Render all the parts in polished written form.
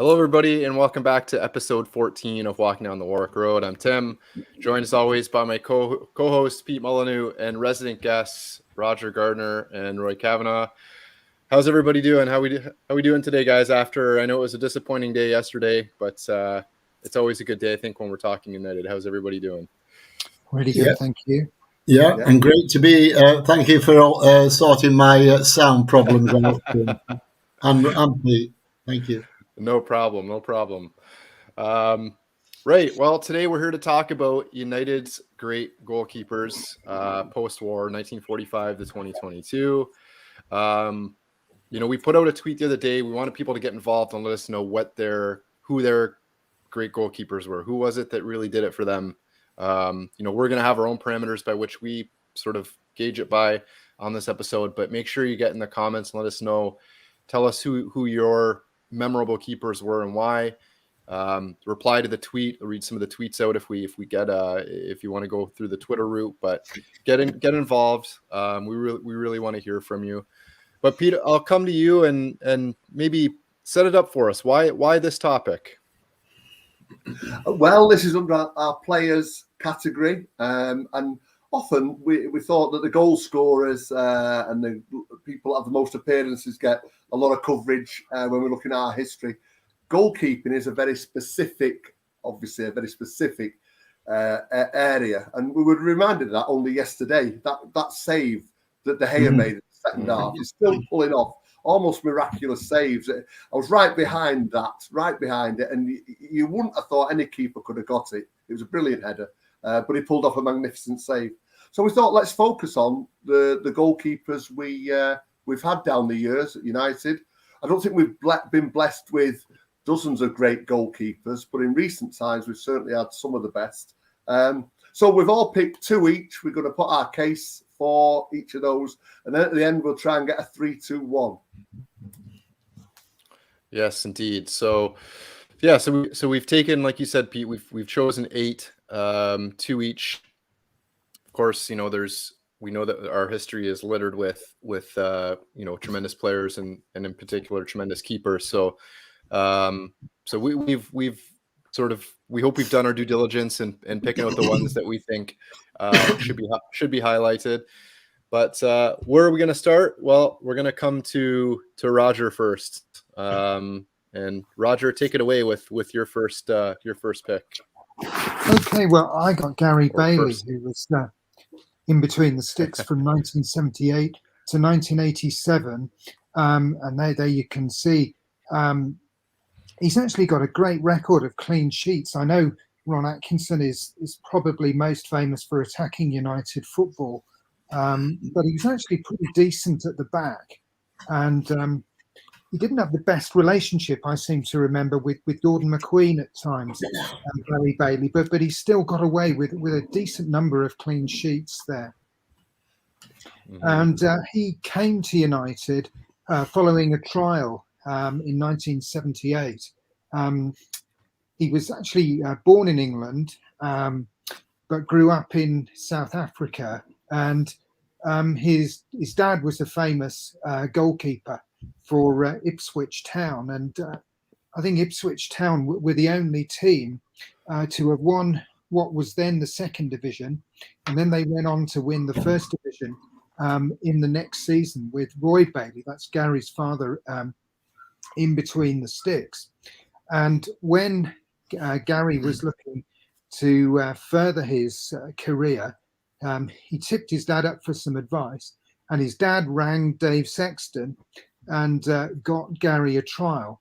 Hello, everybody, and welcome back to episode 14 of Walking Down the Warwick Road. I'm Tim, joined as always by my co-host Pete Molyneux and resident guests Roger Gardner and Roy Cavanagh. How's everybody doing? How we doing today, guys? After I know it was a disappointing day yesterday, but it's always a good day, I think, when we're talking United. How's everybody doing? Really good, thank you. Yeah, and great to be. Thank you for sorting my sound problems out. And Pete, thank you. No problem. Right. Well, today we're here to talk about United's great goalkeepers post-war, 1945 to 2022. We put out a tweet the other day. We wanted people to get involved and let us know who their great goalkeepers were. Who was it that really did it for them? We're going to have our own parameters by which we sort of gauge it by on this episode, but make sure you get in the comments and let us know. Tell us who your memorable keepers were and why. Reply to the tweet. I'll read some of the tweets out if we get if you want to go through the Twitter route, but get involved. We really want to hear from you. But Pete, I'll come to you and maybe set it up for us. Why this topic? Well, this is under our players category, and often we thought that the goal scorers and the people that have the most appearances get a lot of coverage when we're looking at our history. Goalkeeping is a very specific area, and we were reminded of that only yesterday. That save that De Gea made in the second half is still pulling off almost miraculous saves. I was right behind it, and you wouldn't have thought any keeper could have got it. It was a brilliant header, but he pulled off a magnificent save. So we thought, let's focus on the goalkeepers we've had down the years at United. I don't think we've been blessed with dozens of great goalkeepers, but in recent times we've certainly had some of the best. So we've all picked two each. We're going to put our case for each of those, and then at the end we'll try and get a 3-2-1. Yes, indeed. So we've taken, like you said, Pete, we've chosen 8, 2 each. Of course, we know that our history is littered with tremendous players and in particular tremendous keepers. So we've sort of, we hope we've done our due diligence and picking out the ones that we think should be highlighted. But where are we going to start? Well, we're going to come to Roger first. And Roger, take it away with your first pick. Okay, well, I got Gary Bailey, who was in between the sticks from 1978 to 1987, and there you can see he's actually got a great record of clean sheets. I know Ron Atkinson is probably most famous for attacking United football, but he was actually pretty decent at the back, and he didn't have the best relationship, I seem to remember, with Gordon McQueen at times, Gary Bailey, but he still got away with a decent number of clean sheets there. Mm-hmm. And he came to United following a trial in 1978. He was actually born in England, but grew up in South Africa, and his dad was a famous goalkeeper for Ipswich Town, and I think Ipswich Town were the only team to have won what was then the second division, and then they went on to win the first division in the next season with Roy Bailey, that's Gary's father, in between the sticks. And when Gary was looking to further his career, he tipped his dad up for some advice, and his dad rang Dave Sexton and got Gary a trial.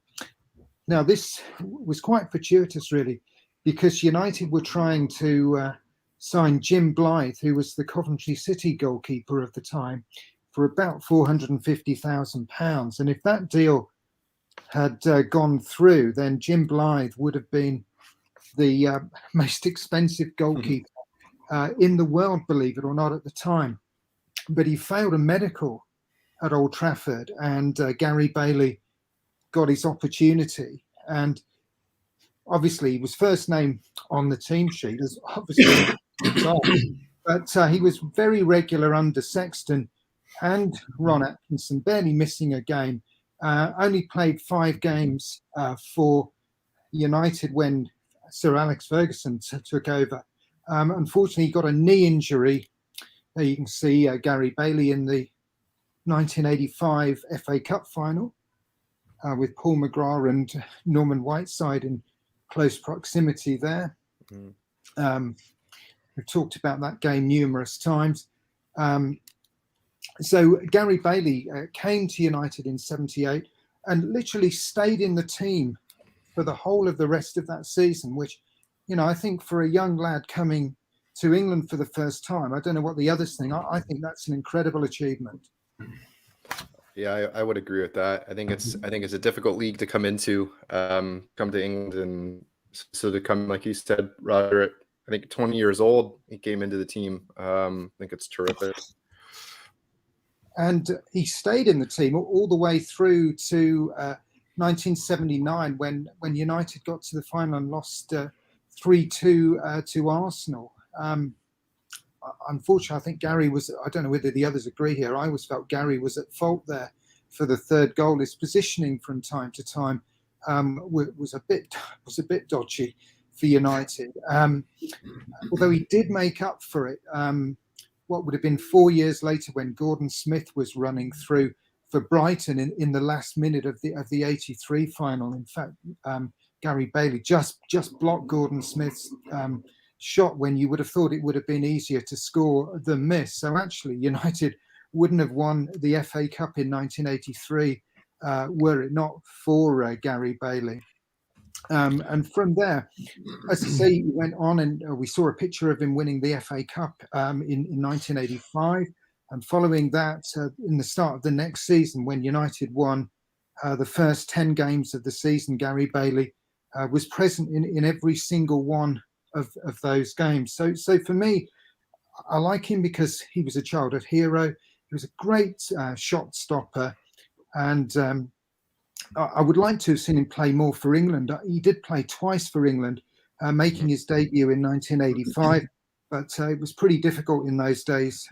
Now, this was quite fortuitous, really, because United were trying to sign Jim Blythe, who was the Coventry City goalkeeper of the time, for about £450,000. And if that deal had gone through, then Jim Blythe would have been the most expensive goalkeeper in the world, believe it or not, at the time. But he failed a medical at Old Trafford, and Gary Bailey got his opportunity. And obviously, he was first name on the team sheet, as obviously, but he was very regular under Sexton and Ron Atkinson, barely missing a game. only played 5 games for United when Sir Alex Ferguson took over. Unfortunately, he got a knee injury. There you can see Gary Bailey in the 1985 FA Cup final with Paul McGrath and Norman Whiteside in close proximity there. We've talked about that game numerous times. So Gary Bailey came to United in '78 and literally stayed in the team for the whole of the rest of that season, which, I think for a young lad coming to England for the first time, I don't know what the others think. I think that's an incredible achievement. Yeah, I would agree with that. I think it's a difficult league to come into, come to England, and so to come, like you said, Roger, at, I think 20 years old, he came into the team. I think it's terrific. And he stayed in the team all the way through to 1979 when United got to the final and lost 3-2 to Arsenal. Unfortunately, I think Gary was, I don't know whether the others agree here, I always felt Gary was at fault there for the third goal. His positioning from time to time was a bit dodgy for United. Although he did make up for it, what would have been 4 years later when Gordon Smith was running through for Brighton in the last minute of the '83 final. In fact, Gary Bailey just blocked Gordon Smith's shot when you would have thought it would have been easier to score than miss. So actually, United wouldn't have won the FA Cup in 1983 were it not for Gary Bailey. And from there, as I say, he went on and we saw a picture of him winning the FA Cup in 1985. And following that, in the start of the next season, when United won the first 10 games of the season, Gary Bailey was present in every single one of those games. So for me, I like him because he was a childhood hero. He was a great shot stopper. And I would like to have seen him play more for England. He did play twice for England, making his debut in 1985. But it was pretty difficult in those days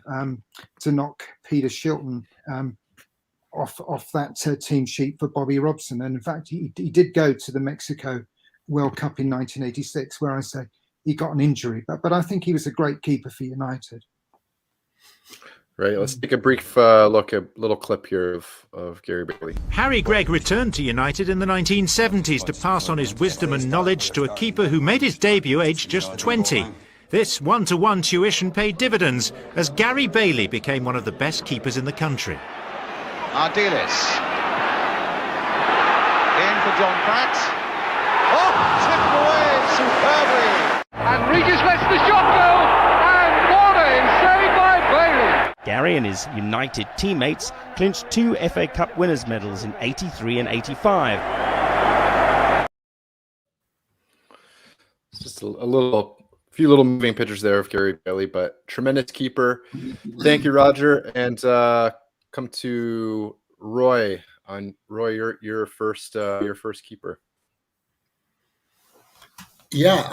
to knock Peter Shilton off that team sheet for Bobby Robson. And in fact, he did go to the Mexico World Cup in 1986, where I say he got an injury. But I think he was a great keeper for United. Right, let's take a brief look, a little clip here of Gary Bailey. Harry Gregg returned to United in the 1970s to pass on his wisdom and knowledge to a keeper who made his debut aged just 20. This one-to-one tuition paid dividends as Gary Bailey became one of the best keepers in the country. Ardiles. In for John Pratt. Oh, tipped away superbly. And Regis lets the shot go. And what a save by Bailey. Gary and his United teammates clinched 2 FA Cup winners' medals in '83 and '85. It's just a few little moving pictures there of Gary Bailey, but tremendous keeper. Thank you, Roger. And come to Roy. Roy, your first keeper. Yeah,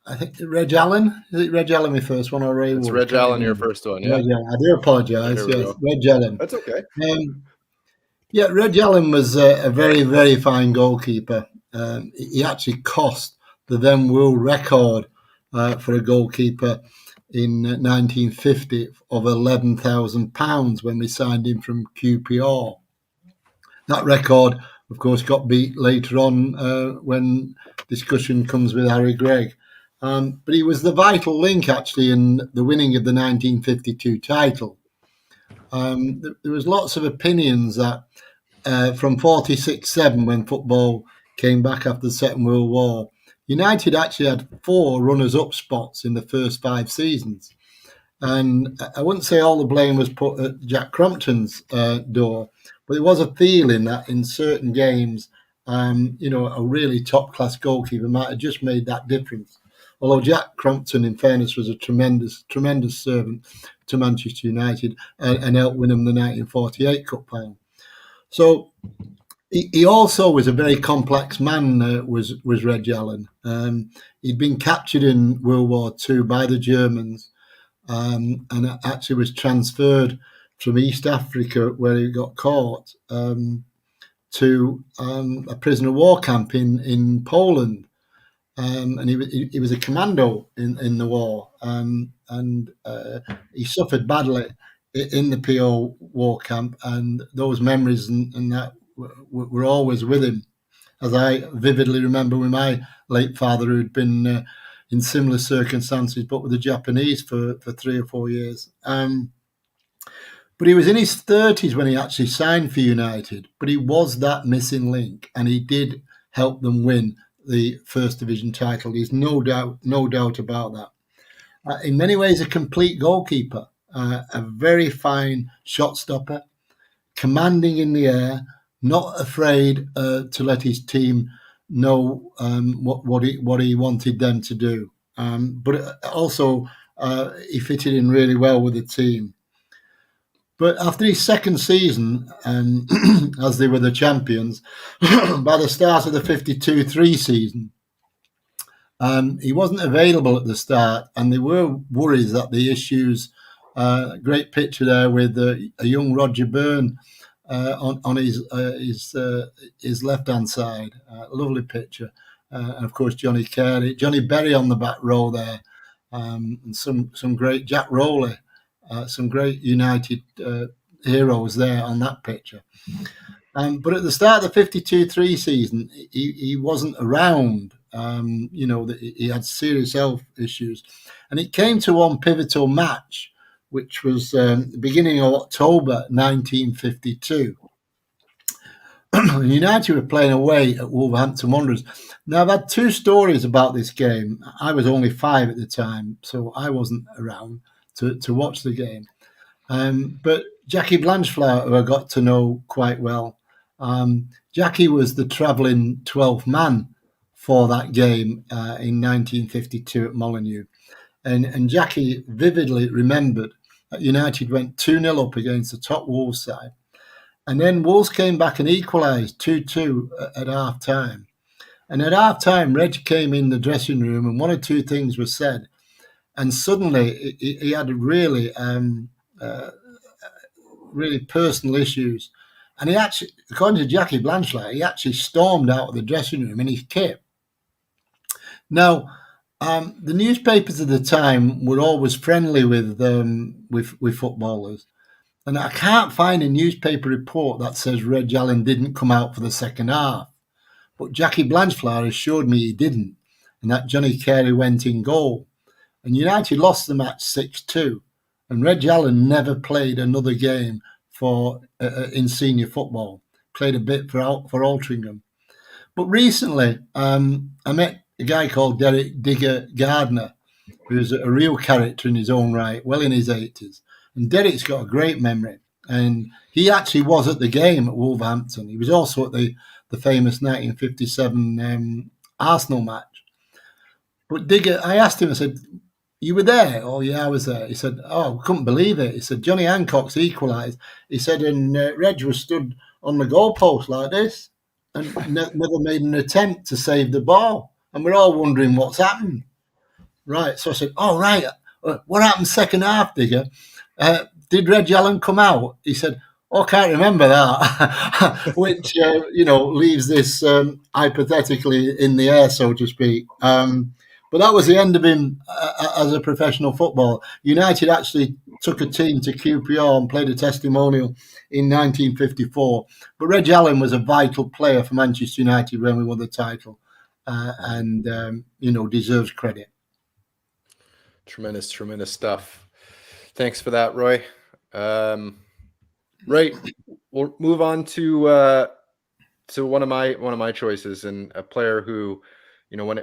I think Reg Allen. Is it Reg Allen my first one, or Ray? It's Reg Allen your first one. Yeah, Reg Allen. I do apologise. Yes, Reg Allen. That's okay. Yeah, Reg Allen was a very, very fine goalkeeper. He actually cost the then world record for a goalkeeper in 1950 of £11,000 when we signed him from QPR. That record, of course, got beat later on when discussion comes with Harry Gregg. But he was the vital link, actually, in the winning of the 1952 title. There was lots of opinions that from 46-7, when football came back after the Second World War, United actually had 4 runners-up spots in the first 5 seasons. And I wouldn't say all the blame was put at Jack Crompton's door, but there was a feeling that in certain games, a really top-class goalkeeper might have just made that difference. Although Jack Crompton, in fairness, was a tremendous, tremendous servant to Manchester United and helped win them the 1948 Cup final. So he also was a very complex man, was Reg Allen. He'd been captured in World War II by the Germans and actually was transferred from East Africa, where he got caught, to a prisoner of war camp in Poland. And he was a commando in the war, and he suffered badly in the PO war camp, and those memories and that were always with him, as I vividly remember with my late father, who'd been in similar circumstances, but with the Japanese for 3 or 4 years. But he was in his 30s when he actually signed for United, but he was that missing link, and he did help them win the First Division title. There's no doubt about that. In many ways, a complete goalkeeper, a very fine shot stopper, commanding in the air, not afraid to let his team know what he wanted them to do. But also, he fitted in really well with the team. But after his second season, as they were the champions, by the start of the 52-3 season, he wasn't available at the start, and there were worries that the issues. Great picture there with a young Roger Byrne on his left hand side. Lovely picture, and of course Johnny Carey, Johnny Berry on the back row there, and some great Jack Rowley, some great United heroes there on that picture. But at the start of the 52-3 season, he wasn't around. He had serious health issues. And it came to one pivotal match, which was the beginning of October 1952. United were playing away at Wolverhampton Wanderers. Now, I've had 2 stories about this game. I was only 5 at the time, so I wasn't around to watch the game. But Jackie Blanchflower, who I got to know quite well, Jackie was the travelling 12th man for that game in 1952 at Molineux. And Jackie vividly remembered that United went 2-0 up against the top Wolves side. And then Wolves came back and equalised 2-2 at half-time. And at half-time, Reg came in the dressing room and 1 or 2 things were said. And suddenly he had really, really personal issues. And he actually, according to Jackie Blanchflower, he actually stormed out of the dressing room in his kit. Now, the newspapers at the time were always friendly with footballers. And I can't find a newspaper report that says Reg Allen didn't come out for the second half. But Jackie Blanchflower assured me he didn't, and that Johnny Carey went in goal. And United lost the match 6-2. And Reg Allen never played another game in senior football. Played a bit for Altrincham. But recently, I met a guy called Derek Digger Gardner, who's a real character in his own right, well in his 80s. And Derek's got a great memory. And he actually was at the game at Wolverhampton. He was also at the famous 1957 Arsenal match. But Digger, I asked him, I said, "You were there?" "Oh, yeah, I was there." He said, "Oh, I couldn't believe it." He said, "Johnny Hancock's equalised." He said, and Reg was stood on the goalpost like this and never made an attempt to save the ball. And we're all wondering what's happened. Right, so I said, "Oh, right, what happened second half, Digger? Did Reg Allen come out?" He said, "Oh, I can't remember that," which, leaves this hypothetically in the air, so to speak. But that was the end of him as a professional footballer. United actually took a team to QPR and played a testimonial in 1954. But Reg Allen was a vital player for Manchester United when we won the title, and deserves credit. Tremendous stuff. Thanks for that, Roy. Right, we'll move on to one of my choices, and a player who,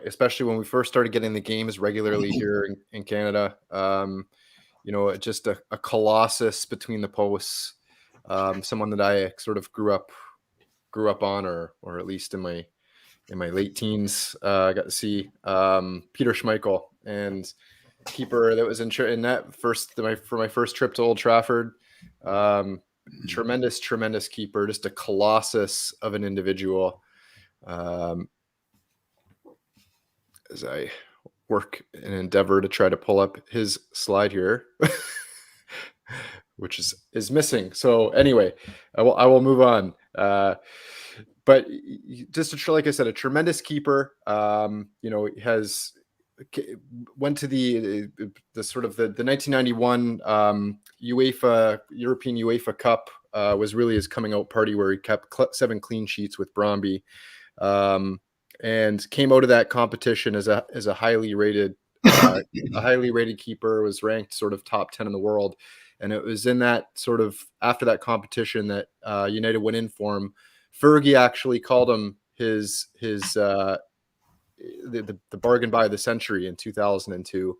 especially when we first started getting the games regularly here in Canada, just a colossus between the posts, someone that I sort of grew up on, or at least in my late teens, I got to see Peter Schmeichel, and keeper that was in net for my first trip to Old Trafford. Tremendous keeper, just a colossus of an individual. As I work and endeavor to try to pull up his slide here, which is missing. So anyway, I will move on. But just like I said, a tremendous keeper. Has went to the sort of the 1991 European UEFA Cup. Was really his coming out party, where he kept 7 clean sheets with Brøndby, and came out of that competition as a highly rated keeper. Was ranked sort of top 10 in the world, and it was in that sort of after that competition that United went in for him. Fergie actually called him the bargain buy of the century in 2002.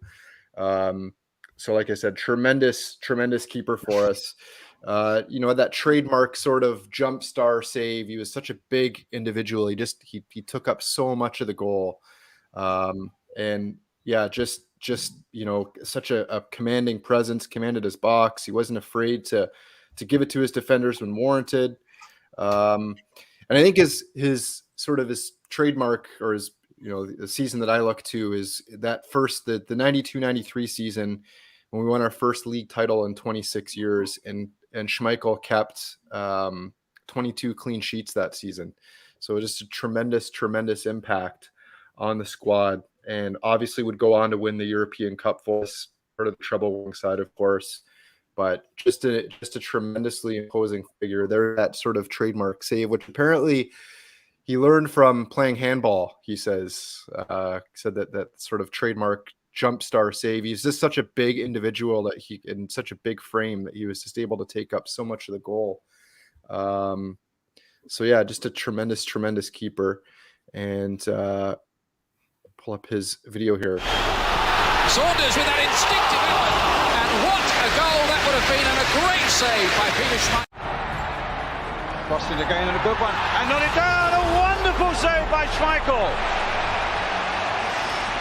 So like I said, tremendous keeper for us. That trademark sort of jump star save. He was such a big individual. He took up so much of the goal. And yeah, just such a commanding presence, commanded his box. He wasn't afraid to give it to his defenders when warranted. And I think his trademark, or his, the season that I look to, is that the 92-93 season, when we won our first league title in 26 years, and Schmeichel kept 22 clean sheets that season. So just a tremendous impact on the squad, and obviously would go on to win the European Cup for us, part of the treble side, of course. But just a tremendously imposing figure. There, that sort of trademark save, which apparently he learned from playing handball. He said that sort of trademark jump star save. He's just such a big individual that in such a big frame that he was just able to take up so much of the goal. So yeah, just a tremendous keeper. And pull up his video here. Saunders with that instinctive effort, and what a goal that would have been, and a great save by Peter Schmeichel. Crossed it again, and a good one, and not it down. A wonderful save by Schmeichel.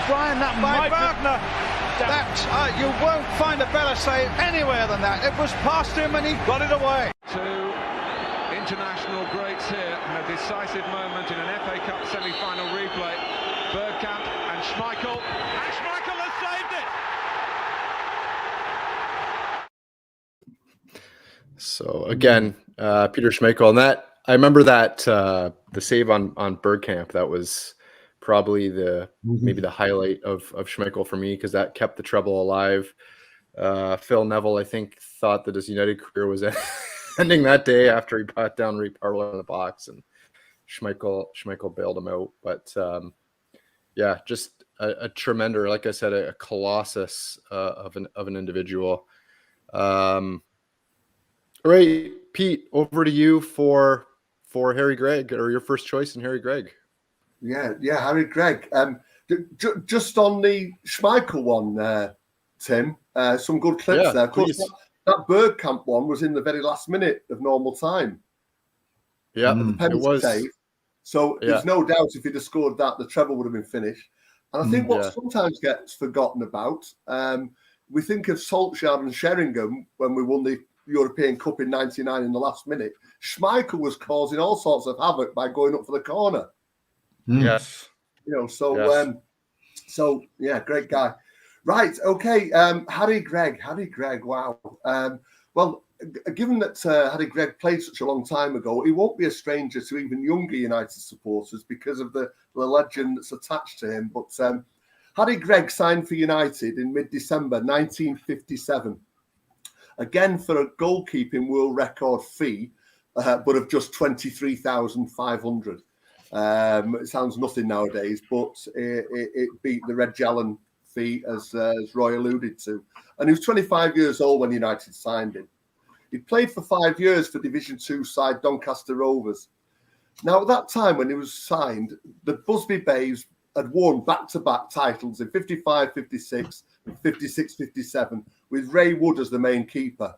Brian, that by Gardner. You won't find a better save anywhere than that. It was past him, and he got it away. Two international greats here in a decisive moment in an FA Cup semi-final replay. Bergkamp and Schmeichel has saved it. So again, Peter Schmeichel, and that I remember that the save on Bergkamp, that was probably maybe the highlight of Schmeichel for me, because that kept the treble alive. Phil Neville, I think, thought that his United career was ending that day after he brought down Ray Parlour in the box, and Schmeichel bailed him out. But yeah, just a tremendous, like I said, a colossus of an individual. All right, Pete, over to you for Harry Gregg, or your first choice in Harry Gregg. Yeah, Harry Gregg. Just on the Schmeichel one, Tim, some good clips there. Of course, that Bergkamp one was in the very last minute of normal time. Yeah, it was. Save. So there's no doubt if he'd have scored that, the treble would have been finished. And I think what sometimes gets forgotten about, we think of Solskjaer and Sheringham when we won the European Cup in '99 in the last minute. Schmeichel was causing all sorts of havoc by going up for the corner. Yes. So great guy. Right, okay. Harry Gregg. Wow. Well, given that Harry Gregg played such a long time ago, he won't be a stranger to even younger United supporters because of the legend that's attached to him. But Harry Gregg signed for United in mid-December 1957, again for a goalkeeping world record fee, but of just $23,500. It sounds nothing nowadays, but it beat the Red Jalen fee, as Roy alluded to. And he was 25 years old when United signed him. He played for 5 years for Division 2 side Doncaster Rovers. Now, at that time when he was signed, the Busby Babes had won back-to-back titles in 55, 56, and 56, 57, with Ray Wood as the main keeper.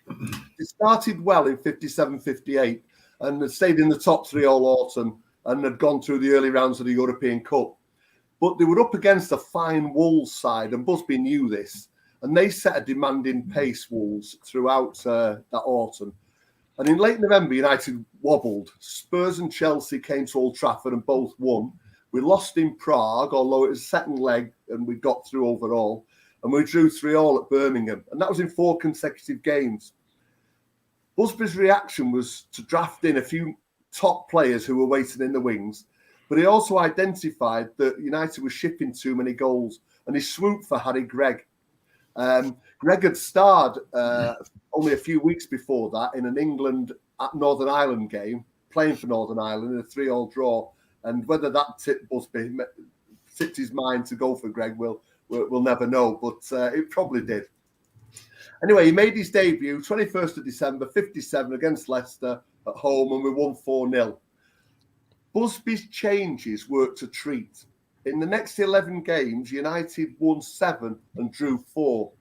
It started well in 57, 58, and had stayed in the top three all autumn, and had gone through the early rounds of the European Cup. But they were up against a fine Wolves side, and Busby knew this. And they set a demanding pace, Wolves, throughout that autumn. And in late November, United wobbled. Spurs and Chelsea came to Old Trafford and both won. We lost in Prague, although it was second leg and we got through overall. And we drew 3-3 at Birmingham. And that was in 4 consecutive games. Busby's reaction was to draft in a few top players who were waiting in the wings, but he also identified that United was shipping too many goals, and he swooped for Harry Gregg. Gregg had starred only a few weeks before that in an England at Northern Ireland game, playing for Northern Ireland in a 3-3 draw, and whether that tipped Busby, tipped his mind to go for Gregg, we'll never know, but it probably did. Anyway, he made his debut 21st of December, 57 against Leicester at home, and we won 4-0. Busby's changes worked a treat. In the next 11 games, United won 7 and drew 4.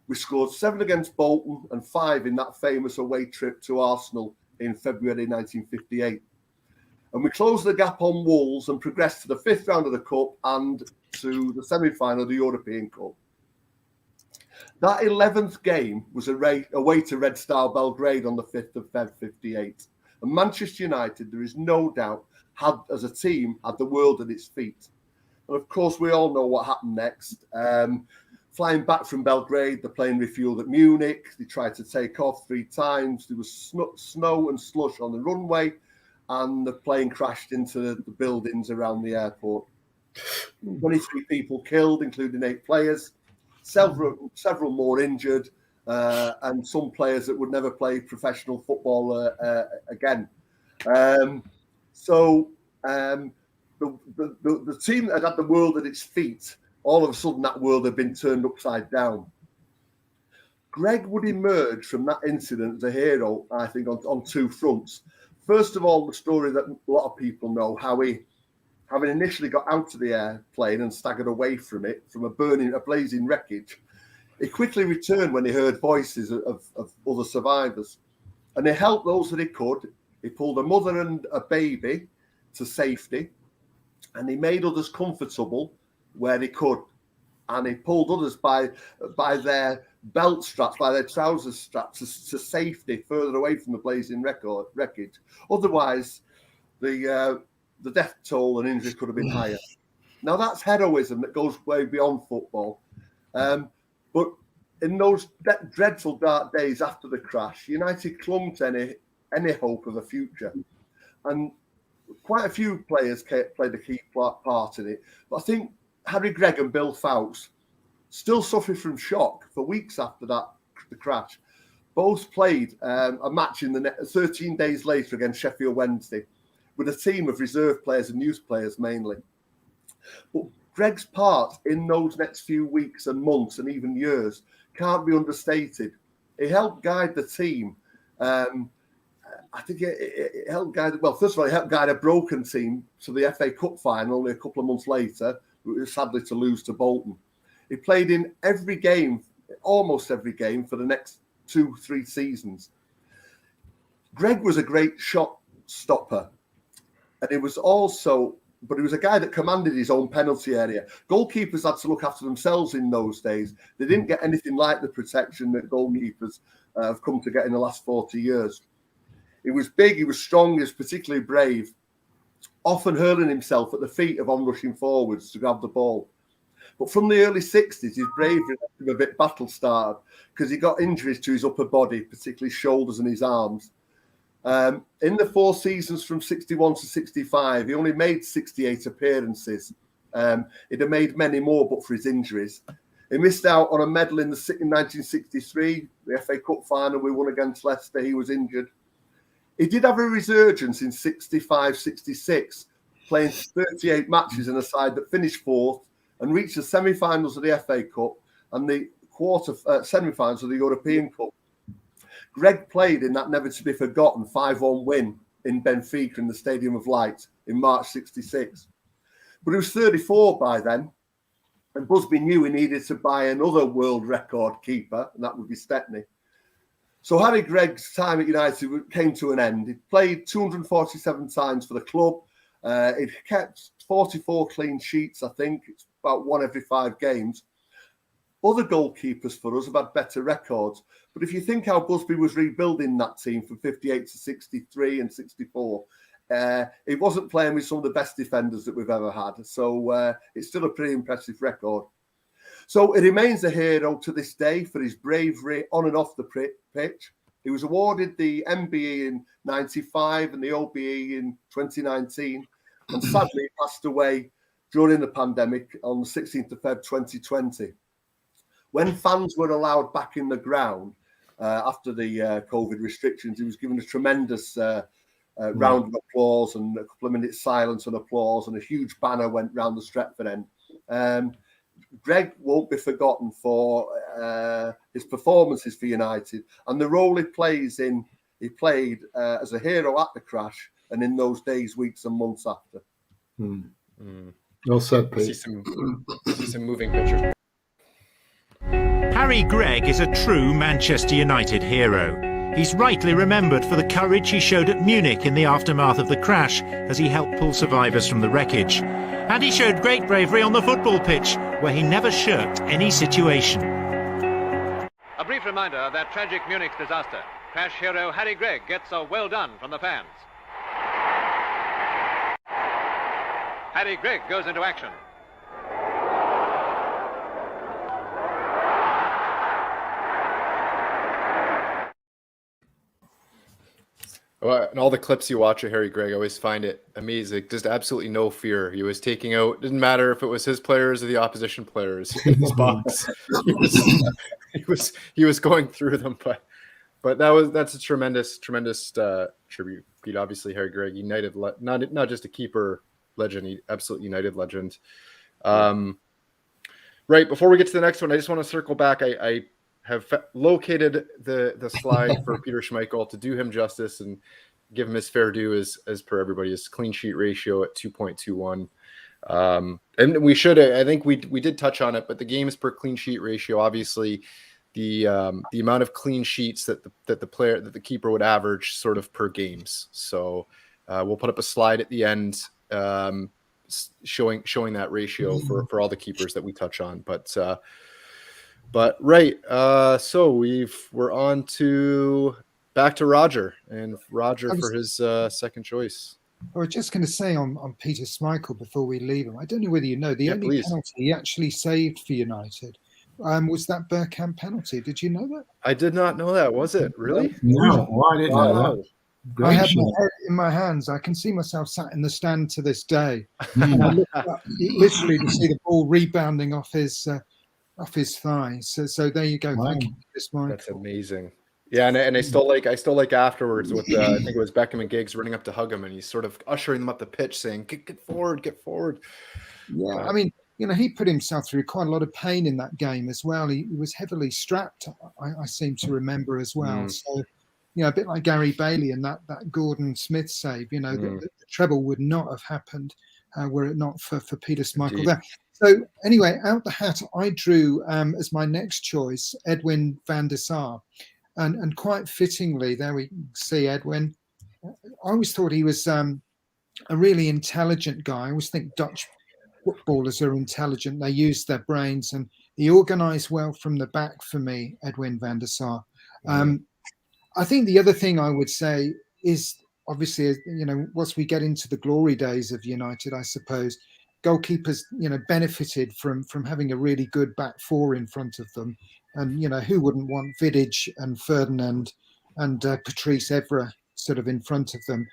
We scored 7 against Bolton and 5 in that famous away trip to Arsenal in February 1958. And we closed the gap on Wolves and progressed to the 5th round of the Cup and to the semi-final of the European Cup. That 11th game was away to Red Star Belgrade on the 5th of Feb 58. And Manchester United, there is no doubt, as a team, had the world at its feet. And of course, we all know what happened next. Flying back from Belgrade, the plane refueled at Munich. They tried to take off 3 times. There was snow and slush on the runway, and the plane crashed into the buildings around the airport. 23 people killed, including 8 players. Several more injured, and some players that would never play professional football again. The team that had the world at its feet, all of a sudden that world had been turned upside down. Gregg would emerge from that incident as a hero, I think, on 2 fronts. First of all, the story that a lot of people know, how he, having initially got out of the airplane and staggered away from it, from a blazing wreckage, he quickly returned when he heard voices of other survivors. And he helped those that he could. He pulled a mother and a baby to safety, and he made others comfortable where he could. And he pulled others by their belt straps, by their trousers straps to safety, further away from the blazing wreckage. Otherwise, the death toll and injury could have been higher. Now, that's heroism that goes way beyond football. But in those dreadful dark days after the crash, United clung to any hope of a future. And quite a few players played a key part in it. But I think Harry Gregg and Bill Fowkes still suffered from shock for weeks after the crash. Both played a match in 13 days later against Sheffield Wednesday, with a team of reserve players and youth players mainly. But Gregg's part in those next few weeks and months and even years can't be understated. He helped guide the team. I think it helped guide, well, first of all, he helped guide a broken team to the FA Cup final only a couple of months later, sadly to lose to Bolton. He played in every game, almost every game, for the next 2-3 seasons. Gregg was a great shot stopper. And he was a guy that commanded his own penalty area. Goalkeepers had to look after themselves in those days. They didn't get anything like the protection that goalkeepers have come to get in the last 40 years. He was big, he was strong, he was particularly brave, often hurling himself at the feet of onrushing forwards to grab the ball. But from the early 60s, his bravery left him a bit battle-starved because he got injuries to his upper body, particularly his shoulders and his arms. In the 4 seasons from 61 to 65, he only made 68 appearances. He'd have made many more but for his injuries. He missed out on a medal in 1963, the FA Cup final we won against Leicester. He was injured. He did have a resurgence in 65-66, playing 38 matches in a side that finished 4th and reached the semi-finals of the FA Cup and the semi-finals of the European Cup. Gregg played in that never-to-be-forgotten 5-1 win in Benfica in the Stadium of Light in March 66. But he was 34 by then, and Busby knew he needed to buy another world record keeper, and that would be Stepney. So Harry Gregg's time at United came to an end. He played 247 times for the club. He'd kept 44 clean sheets, I think. It's about 1 every 5 games. Other goalkeepers for us have had better records. But if you think how Busby was rebuilding that team from 58 to 63 and 64, he wasn't playing with some of the best defenders that we've ever had. So it's still a pretty impressive record. So he remains a hero to this day for his bravery on and off the pitch. He was awarded the MBE in '95 and the OBE in 2019, and sadly passed away during the pandemic on the 16th of Feb 2020. When fans were allowed back in the ground after the COVID restrictions, he was given a tremendous round of applause and a couple of minutes silence and applause, and a huge banner went round the Stretford end. Greg won't be forgotten for his performances for United and the role he played as a hero at the crash and in those days, weeks and months after. Well said, Pete. See some moving pictures. Harry Gregg is a true Manchester United hero. He's rightly remembered for the courage he showed at Munich in the aftermath of the crash as he helped pull survivors from the wreckage. And he showed great bravery on the football pitch, where he never shirked any situation. A brief reminder of that tragic Munich disaster. Crash hero Harry Gregg gets a well done from the fans. Harry Gregg goes into action. Well, and all the clips you watch of Harry Gregg, I always find it amazing. Just absolutely no fear. He was taking out, didn't matter if it was his players or the opposition players in his box. He was going through them, but that's a tremendous tribute. Pete, obviously Harry Gregg, United, not just a keeper legend, he absolute United legend. Right, before we get to the next one, I just want to circle back. I have located the slide for Peter Schmeichel to do him justice and give him his fair due as per everybody. His clean sheet ratio at 2.21. And we should, I think we did touch on it, but the games per clean sheet ratio, obviously the amount of clean sheets that the keeper would average sort of per games. So we'll put up a slide at the end showing that ratio for all the keepers that we touch on. But right, so we're on to back to Roger for his second choice. I was just going to say on Peter Schmeichel before we leave him. I don't know whether you know the only penalty he actually saved for United was that Bergkamp penalty. Did you know that? I did not know that. Was it really? No, I didn't know that. I had my head in my hands. I can see myself sat in the stand to this day. And I looked up literally to see the ball rebounding off his thigh. So there you go. Wow. Thank you, Schmeichel. That's amazing. Yeah, and I still like afterwards with I think it was Beckham and Giggs running up to hug him, and he's sort of ushering them up the pitch, saying, "Get forward, get forward." Yeah, I mean, he put himself through quite a lot of pain in that game as well. He was heavily strapped, I seem to remember as well. So, a bit like Gary Bailey and that Gordon Smith save. The treble would not have happened were it not for Peter Schmeichel there. So anyway, out the hat, I drew as my next choice Edwin van der Sar. And quite fittingly, there we see Edwin. I always thought he was a really intelligent guy. I always think Dutch footballers are intelligent. They use their brains, and he organised well from the back for me, Edwin van der Sar. I think the other thing I would say is, obviously, once we get into the glory days of United, I suppose, goalkeepers, benefited from having a really good back four in front of them. And, who wouldn't want Vidic and Ferdinand and Patrice Evra sort of in front of them?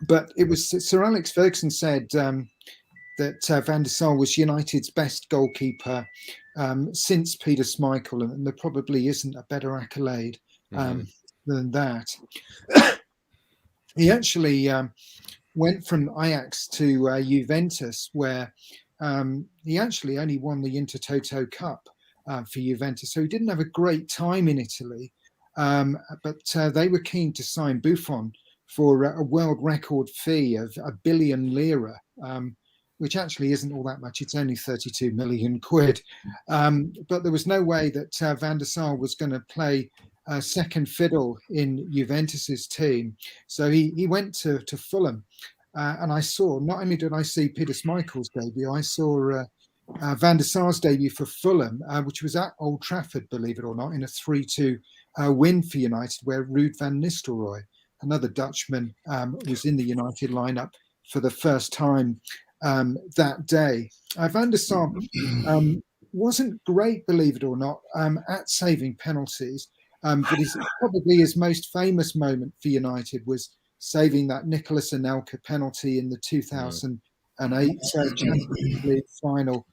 But it was Sir Alex Ferguson said that Van der Sar was United's best goalkeeper since Peter Schmeichel, and there probably isn't a better accolade than that. He actually went from Ajax to Juventus, where he actually only won the Intertoto Cup for Juventus. So he didn't have a great time in Italy, but they were keen to sign Buffon for a world record fee of £1 billion lira, which actually isn't all that much. It's only 32 million quid. But there was no way that Van der Sar was going to play second fiddle in Juventus's team. So he went to Fulham. And I saw, not only did I see Peter Schmeichel's debut, I saw Van der Sar's debut for Fulham, which was at Old Trafford, believe it or not, in a 3-2 win for United, where Ruud van Nistelrooy, another Dutchman, was in the United lineup for the first time that day. Van der Sar wasn't great, believe it or not, at saving penalties. But probably his most famous moment for United was saving that Nicolas Anelka penalty in the 2008 Champions League final,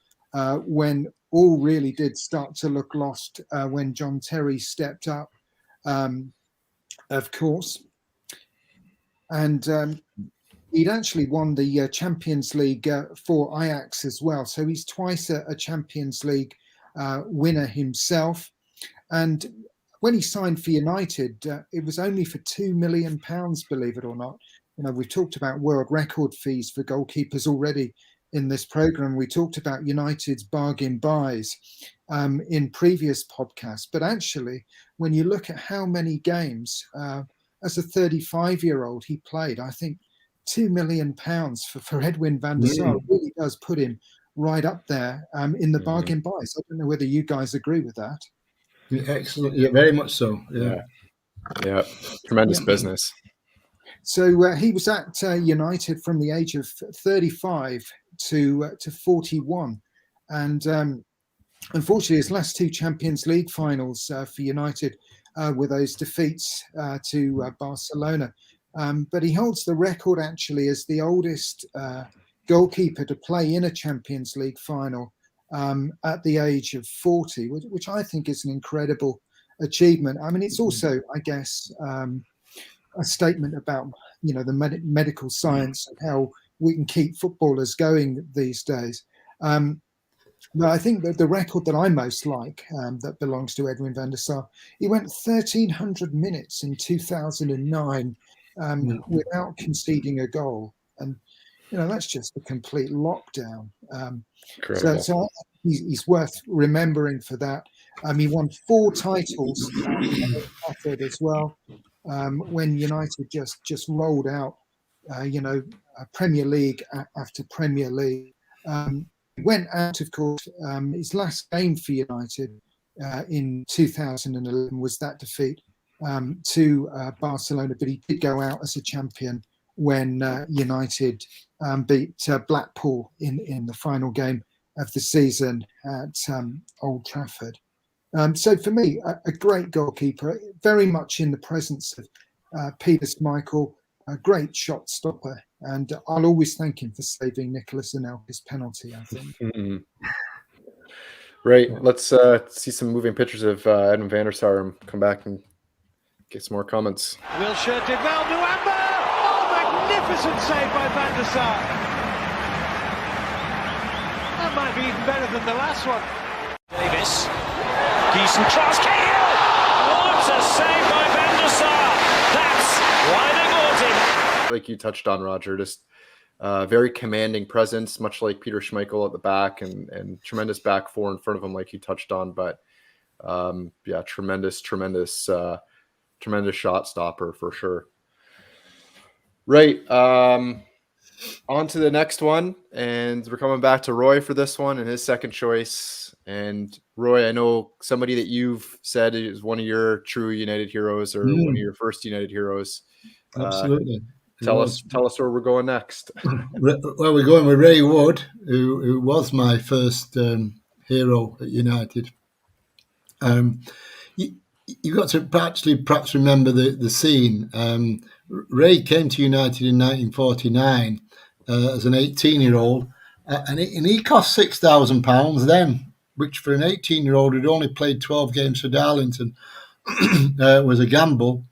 when all really did start to look lost, when John Terry stepped up, of course. And he'd actually won the Champions League for Ajax as well. So he's twice a Champions League winner himself. And when he signed for United, it was only for £2 million, believe it or not. We've talked about world record fees for goalkeepers already in this program. We talked about United's bargain buys in previous podcasts. But actually, when you look at how many games as a 35-year-old he played, I think £2 million for Edwin van der Sar really does put him right up there in the bargain buys. I don't know whether you guys agree with that. Yeah, excellent. Yeah, very much so. Yeah. Tremendous business. So he was at United from the age of 35 to 41. And unfortunately, his last two Champions League finals for United were those defeats to Barcelona. But he holds the record actually as the oldest goalkeeper to play in a Champions League final at the age of 40, which I think is an incredible achievement. I mean, it's also, I guess, a statement about the medical science and how we can keep footballers going these days. But I think that the record that I most like that belongs to Edwin van der Sar, he went 1,300 minutes in 2009 without conceding a goal, and that's just a complete lockdown. So he's worth remembering for that. He won 4 titles as well. When United just rolled out, Premier League after Premier League. He went out, of course. His last game for United in 2011 was that defeat to Barcelona, but he did go out as a champion when United beat Blackpool in the final game of the season at Old Trafford. So for me, a great goalkeeper, very much in the presence of Peter Schmeichel, a great shot stopper, and I'll always thank him for saving Nicolas Anelka's penalty, I think. Right. Let's see some moving pictures of Edwin van der Sar and come back and get some more comments. Wilshere de Valnuamba! Oh, magnificent save by van der Sar. That might be even better than the last one. Davis. Gieson tries Cahill. What a save by van der Sar. That's why they bought him. Like you touched on, Roger, just very commanding presence, much like Peter Schmeichel at the back, and tremendous back four in front of him, like you touched on. But tremendous shot stopper for sure. Right. On to the next one, and we're coming back to Roy for this one and his second choice. And Roy, I know somebody that you've said is one of your true United heroes, or one of your first United heroes. Absolutely. Tell us where we're going next. Well, we're going with Ray Wood, who was my first hero at United. You've got to perhaps remember the scene. Ray came to United in 1949 as an 18-year-old, and he cost £6,000 then, which for an 18-year-old who'd only played 12 games for Darlington was a gamble.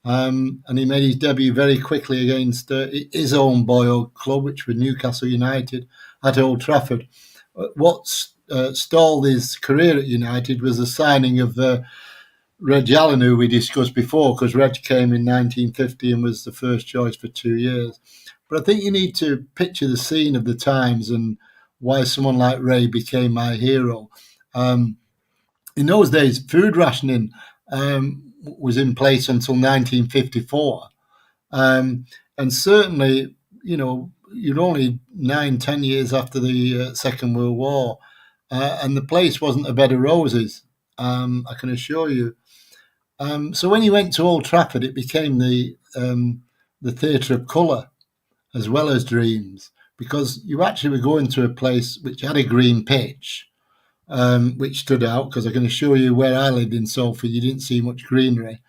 And he made his debut very quickly against his own boyhood club, which was Newcastle United at Old Trafford. What stalled his career at United was the signing of Reg Allen, who we discussed before, because Reg came in 1950 and was the first choice for 2 years. But I think you need to picture the scene of the times and why someone like Ray became my hero. In those days, food rationing was in place until 1954. And certainly, you're only 9-10 years after the Second World War, and the place wasn't a bed of roses, I can assure you. So when you went to Old Trafford, it became the theatre of colour as well as dreams, because you actually were going to a place which had a green pitch, which stood out because I can assure you where I lived in Salford, you didn't see much greenery.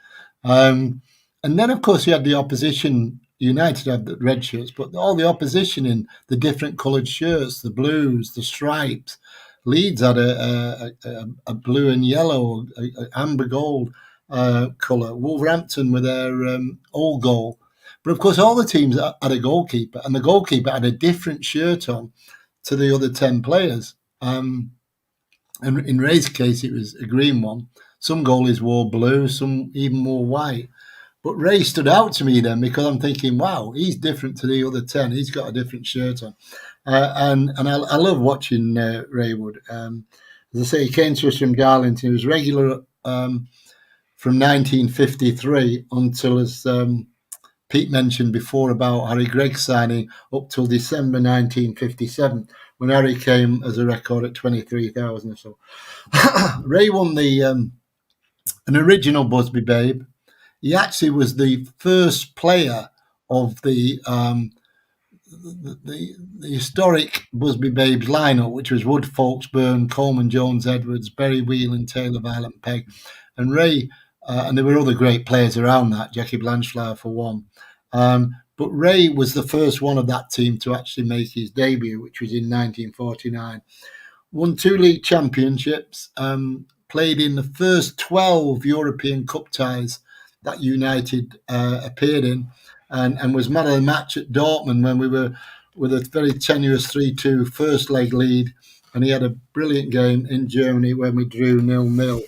And then, of course, you had the opposition. United had the red shirts, but all the opposition in the different coloured shirts, the blues, the stripes. Leeds had a blue and yellow, a amber gold colour. Wolverhampton with their old goal. But of course, all the teams had a goalkeeper, and the goalkeeper had a different shirt on to the other 10 players. And in Ray's case, it was a green one. Some goalies wore blue, some even wore white. But Ray stood out to me then because I'm thinking, wow, he's different to the other 10. He's got a different shirt on. And I love watching Ray Wood. As I say, he came to us from Darlington. He was regular from 1953 until, as Pete mentioned before about Harry Gregg signing, up till December 1957, when Harry came as a record at 23,000 or so. Ray won an original Busby Babe. He actually was the first player of the historic Busby Babes lineup, which was Wood, Fawkes, Byrne, Coleman, Jones, Edwards, Berry, Whelan, Taylor, Violent, Pegg, and Ray. And there were other great players around that, Jackie Blanchflower for one. But Ray was the first one of that team to actually make his debut, which was in 1949. Won 2 league championships, played in the first 12 European Cup ties that United appeared in, and was man of the match at Dortmund when we were with a very tenuous 3-2 first leg lead, and he had a brilliant game in Germany when we drew 0-0.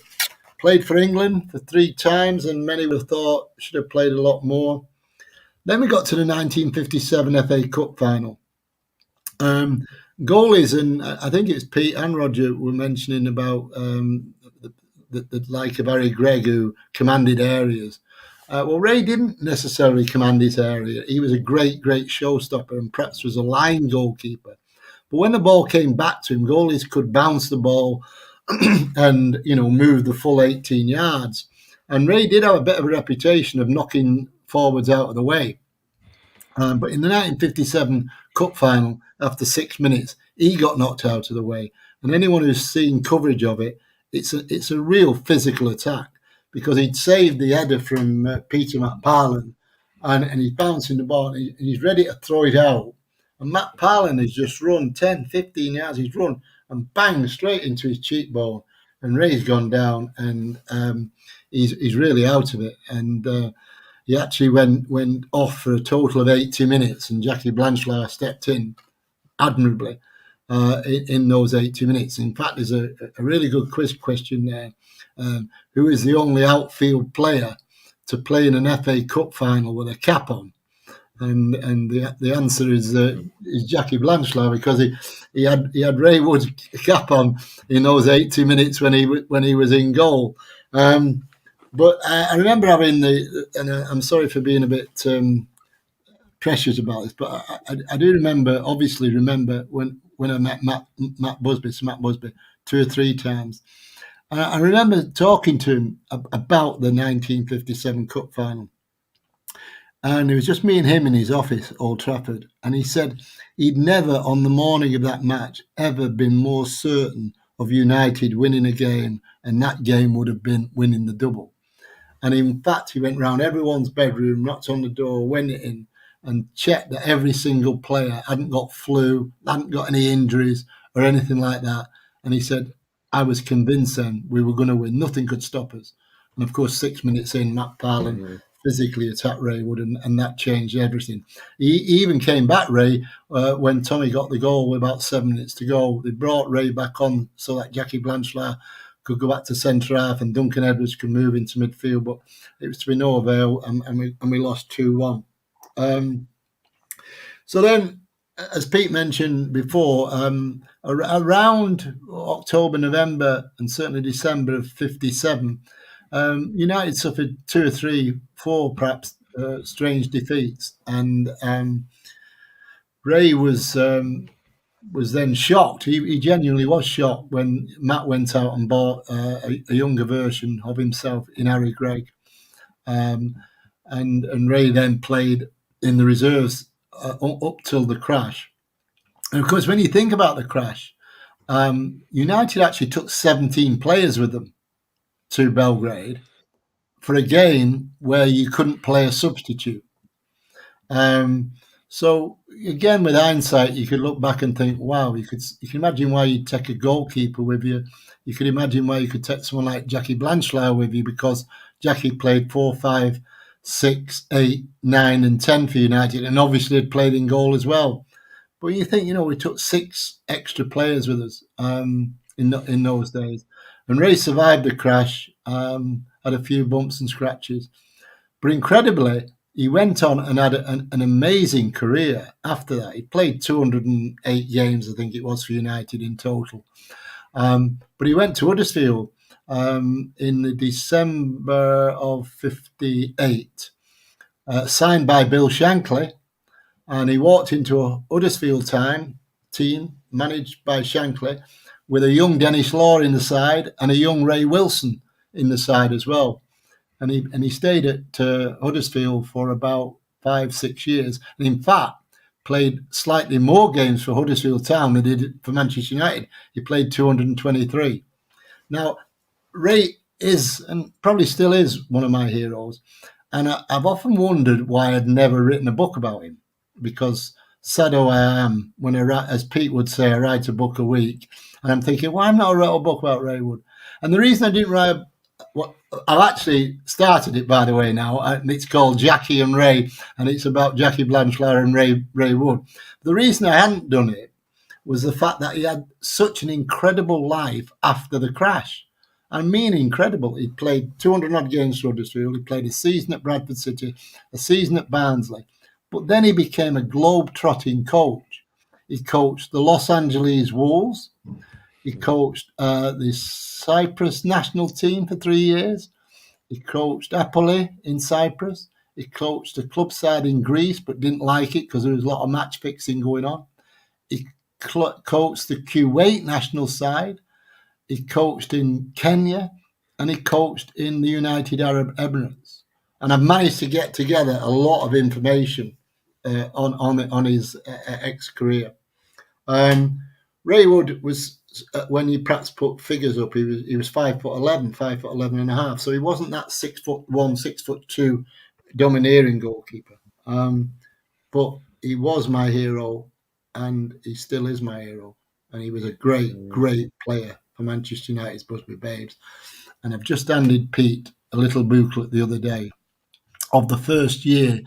Played for England for 3 times, and many would have thought should have played a lot more. Then we got to the 1957 FA Cup final. Goalies, and I think it's Pete and Roger were mentioning about the like of Harry Gregg, who commanded areas. Well, Ray didn't necessarily command his area. He was a great showstopper and perhaps was a line goalkeeper. But when the ball came back to him, goalies could bounce the ball and, move the full 18 yards. And Ray did have a bit of a reputation of knocking forwards out of the way. But in the 1957 Cup final, after 6 minutes, he got knocked out of the way. And anyone who's seen coverage of it, it's a real physical attack, because he'd saved the header from Peter McParlin, and he's bouncing the ball, and he's ready to throw it out. And McParlin has just run 10, 15 yards. He's run and bang straight into his cheekbone. And Ray's gone down, and he's really out of it. And he actually went off for a total of 80 minutes, and Jackie Blanchflower stepped in admirably in those 80 minutes. In fact, there's a really good quiz question there. Who is the only outfield player to play in an FA Cup final with a cap on? And the answer is Jackie Blanchflower, because he had Ray Wood's cap on in those 80 minutes when he was in goal. But I remember having and I'm sorry for being a bit precious about this, but I do obviously remember when I met Matt Busby 2 or 3 times. And I remember talking to him about the 1957 Cup final. And it was just me and him in his office, Old Trafford. And he said he'd never, on the morning of that match, ever been more certain of United winning a game, and that game would have been winning the double. And in fact, he went round everyone's bedroom, knocked on the door, went in and checked that every single player hadn't got flu, hadn't got any injuries or anything like that. And he said, I was convinced then we were going to win. Nothing could stop us. And of course, 6 minutes in, Matt Parlin physically attacked Ray Wood, and that changed everything. He even came back, Ray, when Tommy got the goal with about 7 minutes to go. They brought Ray back on so that Jackie Blanchflower could go back to centre half and Duncan Edwards could move into midfield, but it was to be no avail, and we lost 2-1. So then, as Pete mentioned before, around October, November, and certainly December of 57, United suffered 2 or 3, 4 perhaps strange defeats, and Ray was then shocked. He genuinely was shocked when Matt went out and bought a younger version of himself in Harry Gregg, and Ray then played in the reserves up till the crash. And of course, when you think about the crash, United actually took 17 players with them to Belgrade for a game where you couldn't play a substitute. So again, with hindsight, you could look back and think, wow, you can imagine why you'd take a goalkeeper with you. You could imagine why you could take someone like Jackie Blanchflower with you, because Jackie played 4, 5, 6, 8, 9 and 10 for United, and obviously had played in goal as well. But you think, we took 6 extra players with us in those days. And Ray survived the crash, had a few bumps and scratches. But incredibly, he went on and had an amazing career after that. He played 208 games, I think it was, for United in total. But he went to Huddersfield in the December of 58, signed by Bill Shankly. And he walked into a Huddersfield team managed by Shankly with a young Dennis Law in the side and a young Ray Wilson in the side as well. And he stayed at Huddersfield for about 5-6 years. And in fact, played slightly more games for Huddersfield Town than he did for Manchester United. He played 223. Now, Ray is, and probably still is, one of my heroes. And I've often wondered why I'd never written a book about him. Because sad though I am, when I write, as Pete would say, I write a book a week. And I'm thinking, well, I'm not wrote a book about Ray Wood. And the reason I didn't write I've actually started it, by the way, now, and it's called Jackie and Ray, and it's about Jackie Blanchflower and Ray Wood. The reason I hadn't done it was the fact that he had such an incredible life after the crash. I mean, incredible. He played 200-odd games for Huddersfield. He played a season at Bradford City, a season at Barnsley. But then he became a globe-trotting coach. He coached the Los Angeles Wolves. He coached the Cyprus national team for 3 years. He coached Apoli in Cyprus. He coached a club side in Greece, but didn't like it because there was a lot of match fixing going on. He coached the Kuwait national side. He coached in Kenya, and he coached in the United Arab Emirates. And I've managed to get together a lot of information on his ex-career. Ray Wood was, when you perhaps put figures up, he was 5'11" and a half. So he wasn't that 6'1", 6'2" domineering goalkeeper. But he was my hero, and he still is my hero. And he was a great, great player for Manchester United's Busby Babes. And I've just handed Pete a little booklet the other day of the first year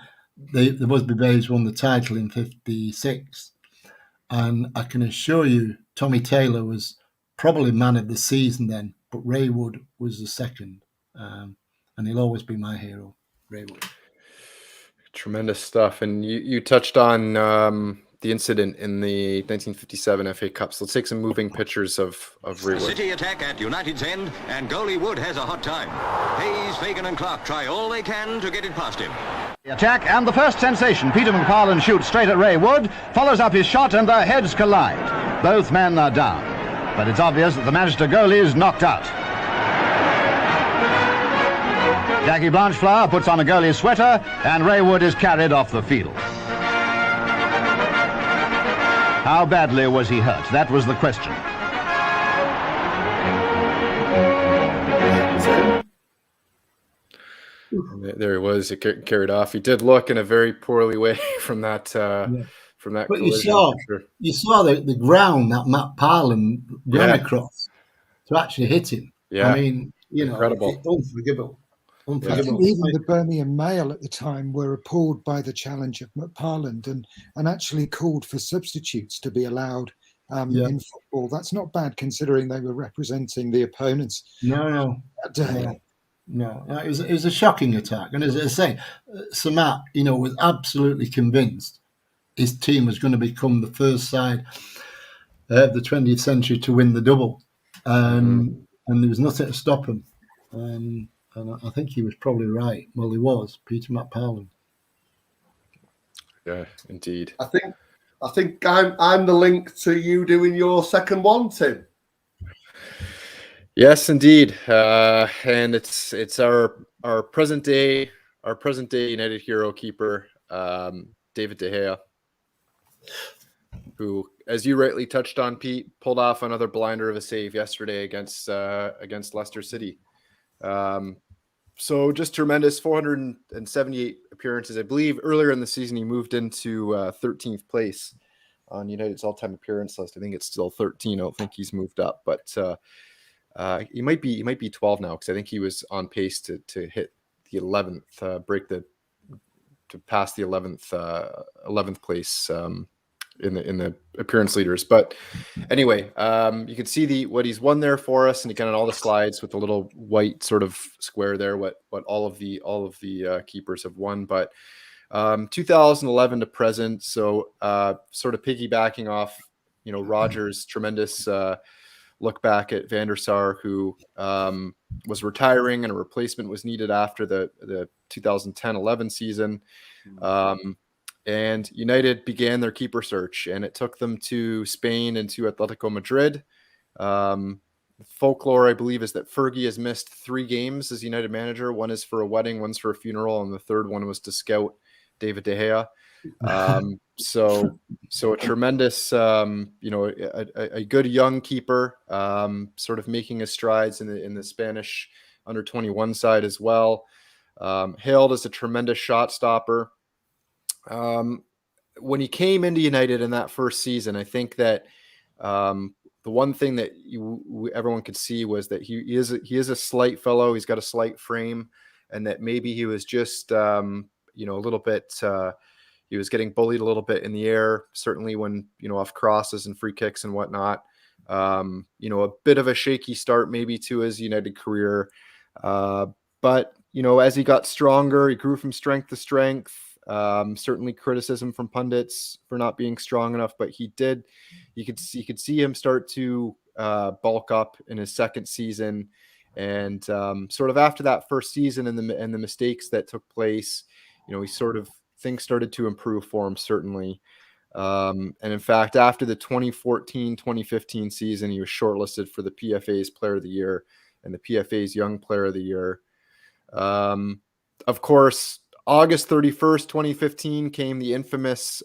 the Busby Babes won the title in 56. And I can assure you, Tommy Taylor was probably man of the season then, but Ray Wood was the second. And he'll always be my hero, Ray Wood. Tremendous stuff. And you touched on the incident in the 1957 FA Cup. So let's take some moving pictures of Ray Wood. City attack at United's end, and goalie Wood has a hot time. Hayes, Fagan and Clark try all they can to get it past him. The attack and the first sensation. Peter McParland shoots straight at Ray Wood, follows up his shot, and their heads collide. Both men are down, but it's obvious that the Manchester goalie is knocked out. Jackie Blanchflower puts on a goalie's sweater, and Ray Wood is carried off the field. How badly was he hurt? That was the question. There he was. It carried off. He did look in a very poorly way from that. From that. But you saw the ground that Matt Parland ran across to actually hit him. Yeah, I mean, incredible, unforgivable. I think even the Birmingham Mail at the time were appalled by the challenge of McParland and actually called for substitutes to be allowed in football. That's not bad considering they were representing the opponents. No. That day. No. It was a shocking attack. And as I say, Sir Matt, was absolutely convinced his team was going to become the first side of the 20th century to win the double. And there was nothing to stop him. And I think he was probably right. Well, he was, Peter McParland. Yeah, indeed. I think I'm the link to you doing your second one, Tim. Yes, indeed. And it's our present day United hero keeper, David De Gea. who, as you rightly touched on, Pete, pulled off another blinder of a save yesterday against Leicester City. So just tremendous, 478 appearances. I believe earlier in the season he moved into 13th place on United's all-time appearance list. I think it's still 13. I don't think he's moved up, but he might be 12 now, because I think he was on pace to hit the 11th, to pass the 11th place in the appearance leaders. But anyway, you can see what he's won there for us, and again on all the slides with the little white sort of square there, what all of the keepers have won. But 2011 to present, so sort of piggybacking off Roger's tremendous look back at Van der Sar, who was retiring and a replacement was needed after the 2010-11 season. And United began their keeper search, and it took them to Spain and to Atletico Madrid. Folklore, I believe, is that Fergie has missed 3 games as United manager. One is for a wedding, one's for a funeral, and the third one was to scout David De Gea. So a tremendous, a good young keeper, sort of making his strides in the Spanish under-21 side as well. Hailed as a tremendous shot stopper. When he came into United in that first season, I think that the one thing that everyone could see was that he is a slight fellow. He's got a slight frame, and that maybe he was just a little bit. He was getting bullied a little bit in the air, certainly when off crosses and free kicks and whatnot. A bit of a shaky start maybe to his United career, but as he got stronger, he grew from strength to strength. Certainly criticism from pundits for not being strong enough, but you could see him start to bulk up in his second season, and sort of after that first season and the mistakes that took place, things started to improve for him, certainly. And in fact, after the 2014-2015 season, he was shortlisted for the PFA's Player of the Year and the PFA's Young Player of the Year. Of course, August 31st, 2015 came the infamous,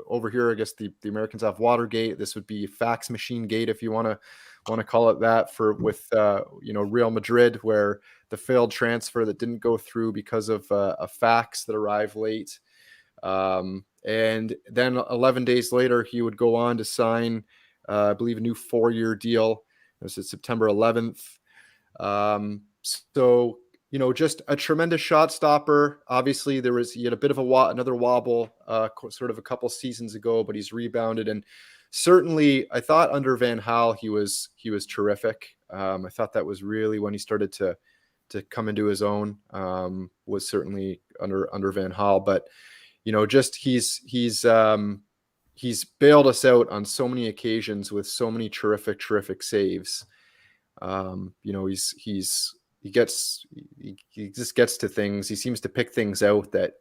over here, I guess the Americans have Watergate. This would be fax machine gate, if you want to call it that, with Real Madrid, where the failed transfer that didn't go through because of a fax that arrived late. And then 11 days later, he would go on to sign, I believe, a new 4-year deal. This is September 11th. So just a tremendous shot stopper. Obviously, he had a bit of another wobble, sort of a couple seasons ago, but he's rebounded. And certainly, I thought under Van Gaal he was terrific. I thought that was really when he started to come into his own. Was certainly under Van Gaal, but just he's bailed us out on so many occasions with so many terrific saves. He just gets to things. He seems to pick things out that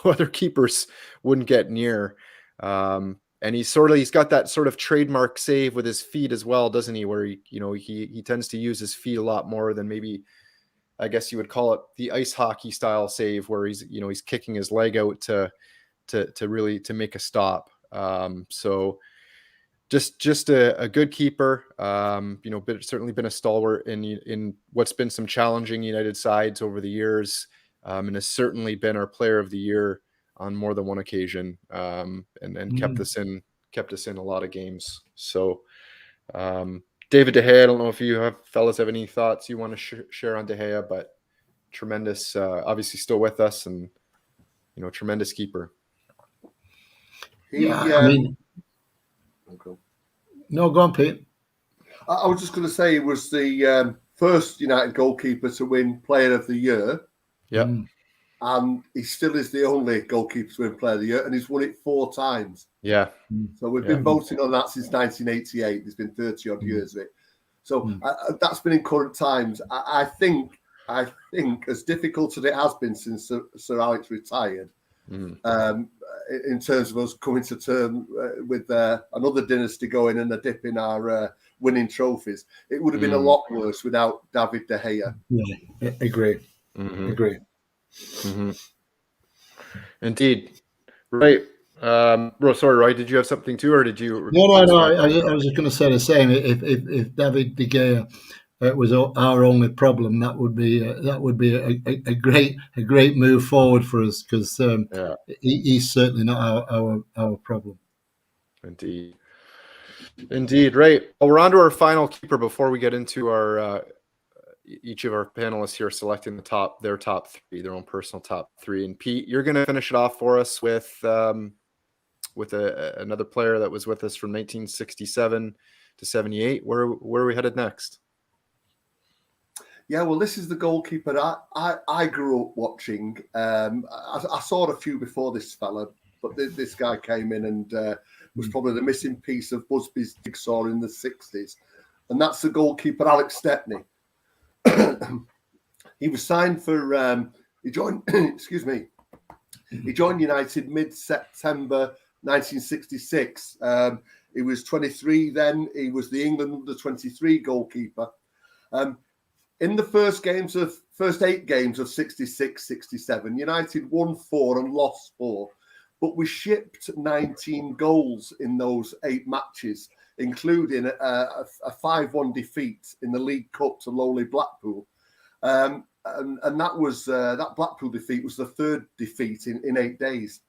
other keepers wouldn't get near. And he's got that sort of trademark save with his feet as well, doesn't he? Where he tends to use his feet a lot more than maybe, I guess you would call it, the ice hockey style save, where he's kicking his leg out to really make a stop. So just a good keeper, but certainly been a stalwart in what's been some challenging United sides over the years, and has certainly been our Player of the Year on more than one occasion, and kept us in a lot of games. So David De Gea, I don't know if you fellas have any thoughts you want to share on De Gea, but tremendous, obviously still with us, and tremendous keeper. No, go on, Pete. I was just going to say he was the first United goalkeeper to win Player of the Year. Yeah. And he still is the only goalkeeper to win Player of the Year, and he's won it 4 times. Yeah. So we've been voting on that since 1988. There's been 30-odd years of it. So that's been in current times. I think as difficult as it has been since Sir Alex retired, in terms of us coming to terms with another dynasty going and a dip in our winning trophies, it would have been a lot worse without David De Gea. Yeah, agree. Agree. Indeed. Right. Sorry, Roy, did you have something too, or did you? No. I was just going to say the same. If David De Gea was our only problem, that would be a great move forward for us, because he's certainly not our problem. Indeed, right. Well, we're on to our final keeper before we get into our each of our panelists here selecting their top three, their own personal top three. And Pete, you're going to finish it off for us with another player that was with us from 1967 to 78. Where are we headed next? Yeah, well, this is the goalkeeper I grew up watching. I saw a few before this fella, but this guy came in and was probably the missing piece of Busby's jigsaw in the 60s. And that's the goalkeeper, Alex Stepney. He was signed for, he joined United mid-September 1966. He was 23 then. He was the England under-23 goalkeeper. In the first 8 games of 66-67, United won 4 and lost 4. But we shipped 19 goals in those 8 matches, including a 5-1 defeat in the League Cup to lowly Blackpool. And that was that Blackpool defeat was the 3rd defeat in 8 days.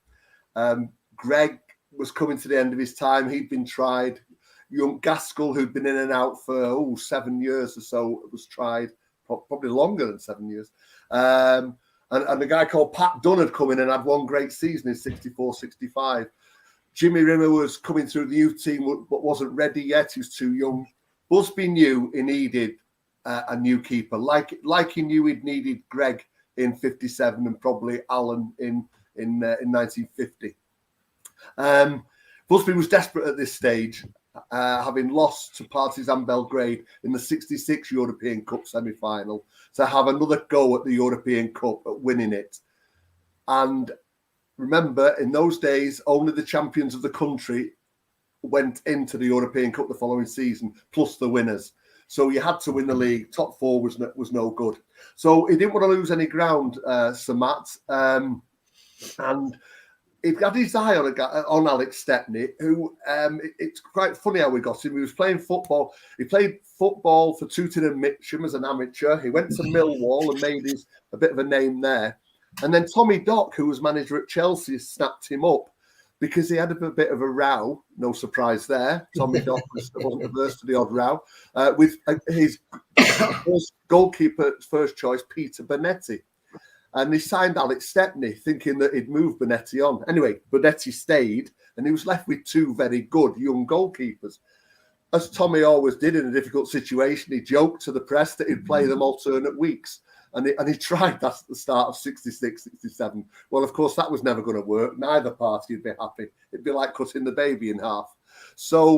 Greg was coming to the end of his time. He'd been tried. Young Gaskell, who'd been in and out for 7 years or so, was tried, probably longer than 7 years. And a guy called Pat Dunn had come in and had one great season in 64-65. Jimmy Rimmer was coming through the youth team, but wasn't ready yet. He was too young. Busby knew he needed a new keeper, like he knew he'd needed Greg in 57 and probably Alan in 1950. Busby was desperate at this stage, having lost to Partizan Belgrade in the 66 European Cup semi-final, to have another go at the European Cup, at winning it. And remember, in those days, only the champions of the country went into the European Cup the following season, plus the winners. So you had to win the league. Top 4 was no good. So he didn't want to lose any ground, Sir Matt. And he had his eye on Alex Stepney, who it's quite funny how we got him. He was playing football. He played football for Tooting and Mitcham as an amateur. He went to Millwall and made a bit of a name there. And then Tommy Dock, who was manager at Chelsea, snapped him up because he had a bit of a row. No surprise there. Tommy Dock wasn't averse to the odd row with his goalkeeper, first choice, Peter Bonetti. And he signed Alex Stepney, thinking that he'd move Bonetti on. Anyway, Bonetti stayed, and he was left with 2 very good young goalkeepers. As Tommy always did in a difficult situation, he joked to the press that he'd play them alternate weeks. And he tried that at the start of 66, 67. Well, of course, that was never going to work. Neither party would be happy. It'd be like cutting the baby in half. So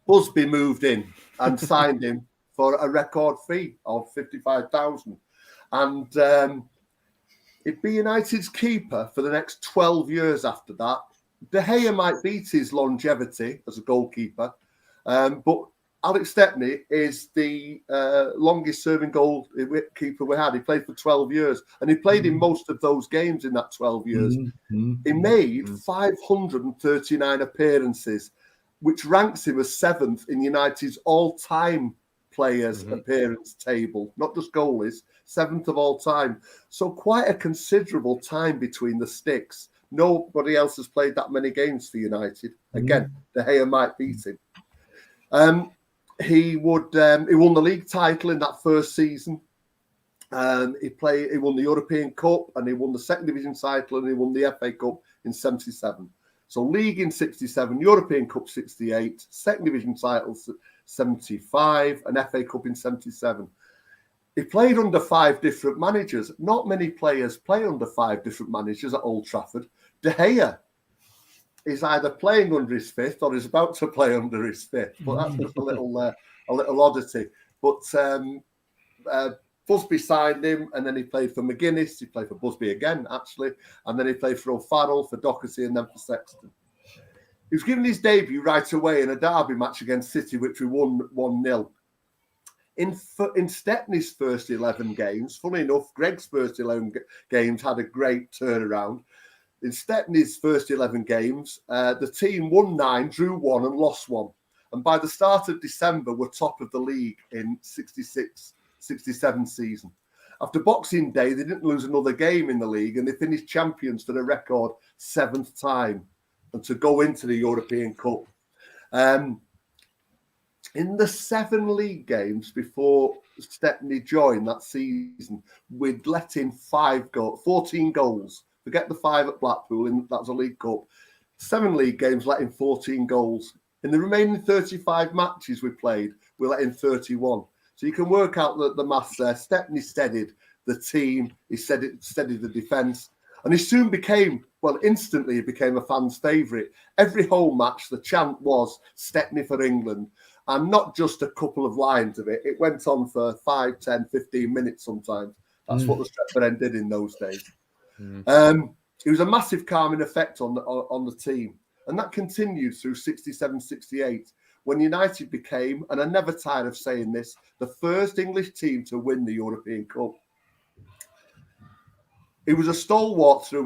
Busby moved in and signed him for a record fee of $55,000. And he'd be United's keeper for the next 12 years after that. De Gea might beat his longevity as a goalkeeper, but Alex Stepney is the longest-serving goalkeeper we had. He played for 12 years, and he played in most of those games in that 12 years. He made 539 appearances, which ranks him as 7th in United's all-time players' appearance table, not just goalies, 7th of all time. So quite a considerable time between the sticks. Nobody else has played that many games for United. Again, De Gea might beat him. He won the league title in that first season. He won the European Cup, and he won the second division title, and he won the FA Cup in 77. So league in 67, European Cup 68, second division titles 75, and FA Cup in 77. He played under 5 different managers. Not many players play under 5 different managers at Old Trafford. De Gea is either playing under his 5th or is about to play under his 5th. But that's just a little oddity. But Busby signed him, and then he played for McGuinness. He played for Busby again, actually, and then he played for O'Farrell, for Doherty, and then for Sexton. He was given his debut right away in a derby match against City, which we won 1-0. In Stepney's first 11 games, funny enough, Greg's first 11 games had a great turnaround. In Stepney's first 11 games, the team won 9, drew 1 and lost 1. And by the start of December, were top of the league in 66-67 season. After Boxing Day, they didn't lose another game in the league, and they finished champions for the record 7th time and to go into the European Cup. In the 7 league games before Stepney joined that season, we'd let in 14 goals. Forget the 5 at Blackpool, that was a League Cup. 7 league games, let in 14 goals. In the remaining 35 matches we played, we let in 31. So you can work out the maths there. Stepney steadied the team. He steadied the defence. And he soon became, instantly he became a fan's favourite. Every home match, the chant was Stepney for England. And not just a couple of lines of it. It went on for 5, 10, 15 minutes sometimes. That's what the Stretford End did in those days. It was a massive calming effect on the team. And that continued through 67-68, when United became, and I never tired of saying this, the first English team to win the European Cup. It was a stalwart through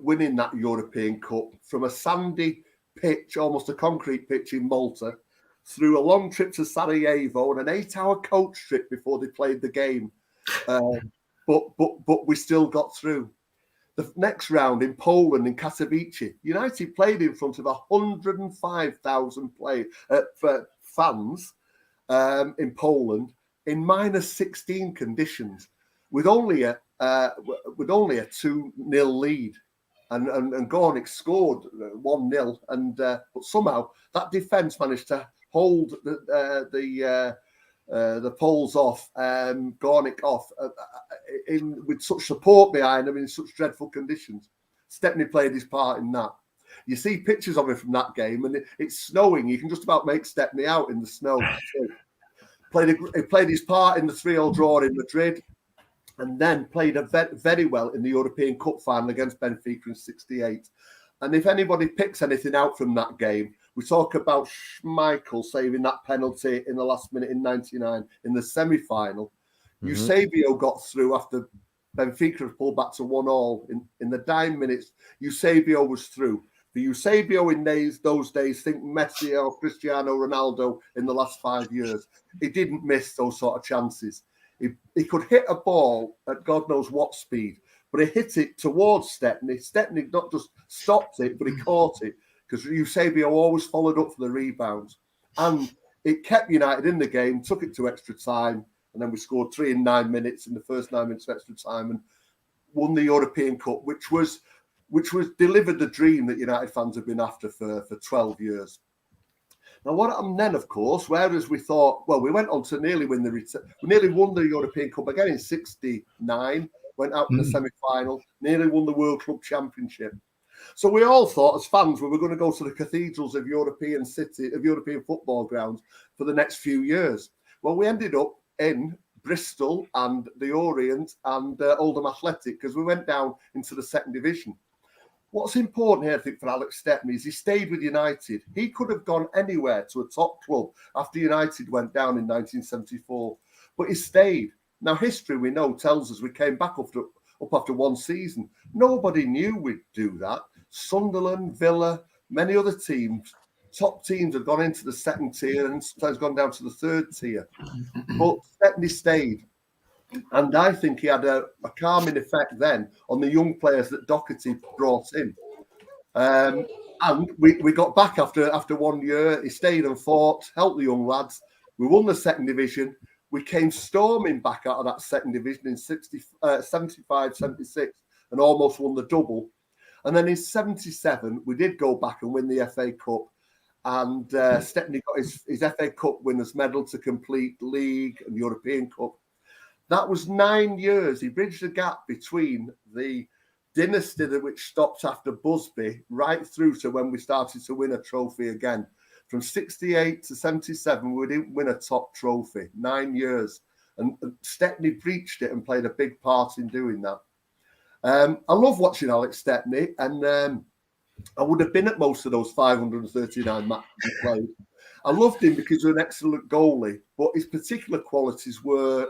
winning that European Cup, from a sandy pitch, almost a concrete pitch in Malta, through a long trip to Sarajevo and an 8-hour coach trip before they played the game. But we still got through. The next round in Poland, in Katowice, United played in front of 105,000 fans in Poland in -16 conditions, with only a 2-0 lead, and Gardner scored 1-0, but somehow that defence managed to hold the Poles off, Gardner off, with such support behind them in such dreadful conditions. Stepney played his part in that. You see pictures of him from that game, and it's snowing. You can just about make Stepney out in the snow. He played his part in the 3-0 draw in Madrid, and then played very well in the European Cup final against Benfica in 68. And if anybody picks anything out from that game, we talk about Schmeichel saving that penalty in the last minute in 99 in the semi-final. Eusebio got through after Benfica pulled back to 1-1 in the dying minutes. Eusebio was through. For Eusebio in those days, think Messi or Cristiano Ronaldo in the last 5 years. He didn't miss those sort of chances. He could hit a ball at God knows what speed, but he hit it towards Stepney. Stepney not just stopped it, but he caught it, because Eusebio always followed up for the rebounds. And it kept United in the game, took it to extra time, and then we scored 3 in 9 minutes in the first 9 minutes of extra time and won the European Cup, which was delivered the dream that United fans have been after for 12 years. Now, what happened then, of course, whereas we thought, we went on to nearly win we nearly won the European Cup again in 69, went out in the semi-final, nearly won the World Club Championship. So we all thought, as fans, we were going to go to the cathedrals of European football grounds for the next few years. Well, we ended up in Bristol and the Orient and Oldham Athletic, because we went down into the second division. What's important here, I think, for Alex Stepney is he stayed with United. He could have gone anywhere to a top club after United went down in 1974, but he stayed. Now, history, we know, tells us we came back up after one season. Nobody knew we'd do that. Sunderland, Villa, many other teams, top teams have gone into the second tier and sometimes gone down to the third tier. But Stepney stayed. And I think he had a calming effect then on the young players that Doherty brought in. And we got back after 1 year. He stayed and fought, helped the young lads. We won the second division. We came storming back out of that second division in 75, 76 and almost won the double. And then in 77, we did go back and win the FA Cup. And Stepney got his FA Cup winners' medal to complete League and European Cup. That was 9 years. He bridged the gap between the dynasty which stopped after Busby right through to when we started to win a trophy again. From 68 to 77, we didn't win a top trophy. 9 years. And Stepney breached it and played a big part in doing that. I love watching Alex Stepney, and I would have been at most of those 539 matches he played. I loved him because he was an excellent goalie, but his particular qualities were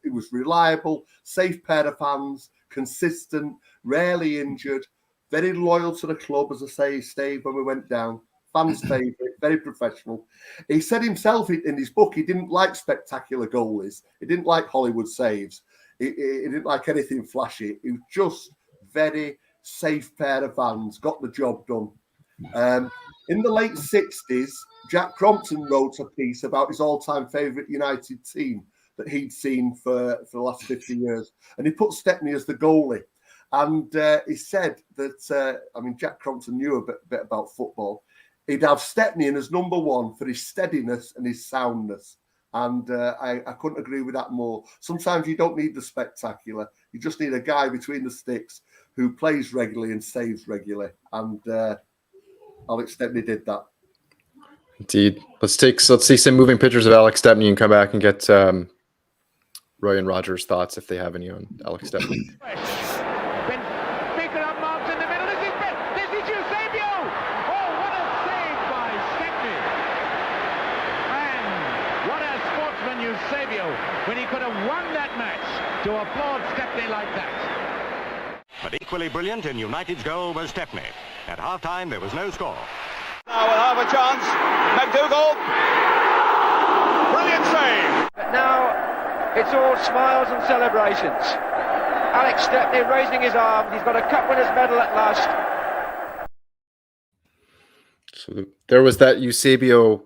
he was reliable, safe pair of hands, consistent, rarely injured, very loyal to the club, as I say. He stayed when we went down. Fans' favourite, very professional. He said himself in his book he didn't like spectacular goalies. He didn't like Hollywood saves. He didn't like anything flashy. He was just very safe pair of hands, got the job done. In the late 60s, Jack Crompton wrote a piece about his all-time favourite United team that he'd seen for the last 50 years. And he put Stepney as the goalie. And he said that, Jack Crompton knew a bit about football. He'd have Stepney in as number one for his steadiness and his soundness. And I couldn't agree with that more. Sometimes you don't need the spectacular. You just need a guy between the sticks who plays regularly and saves regularly. And Alex Stepney did that. Indeed. Let's see some moving pictures of Alex Stepney and come back and get Roy and Roger's thoughts if they have any on Alex Stepney. When he could have won that match, to applaud Stepney like that. But equally brilliant in United's goal was Stepney. At half-time, there was no score. Now we'll have a chance. McDougall. Brilliant save. But now it's all smiles and celebrations. Alex Stepney raising his arm. He's got a Cup Winners' medal at last. So there was that Eusebio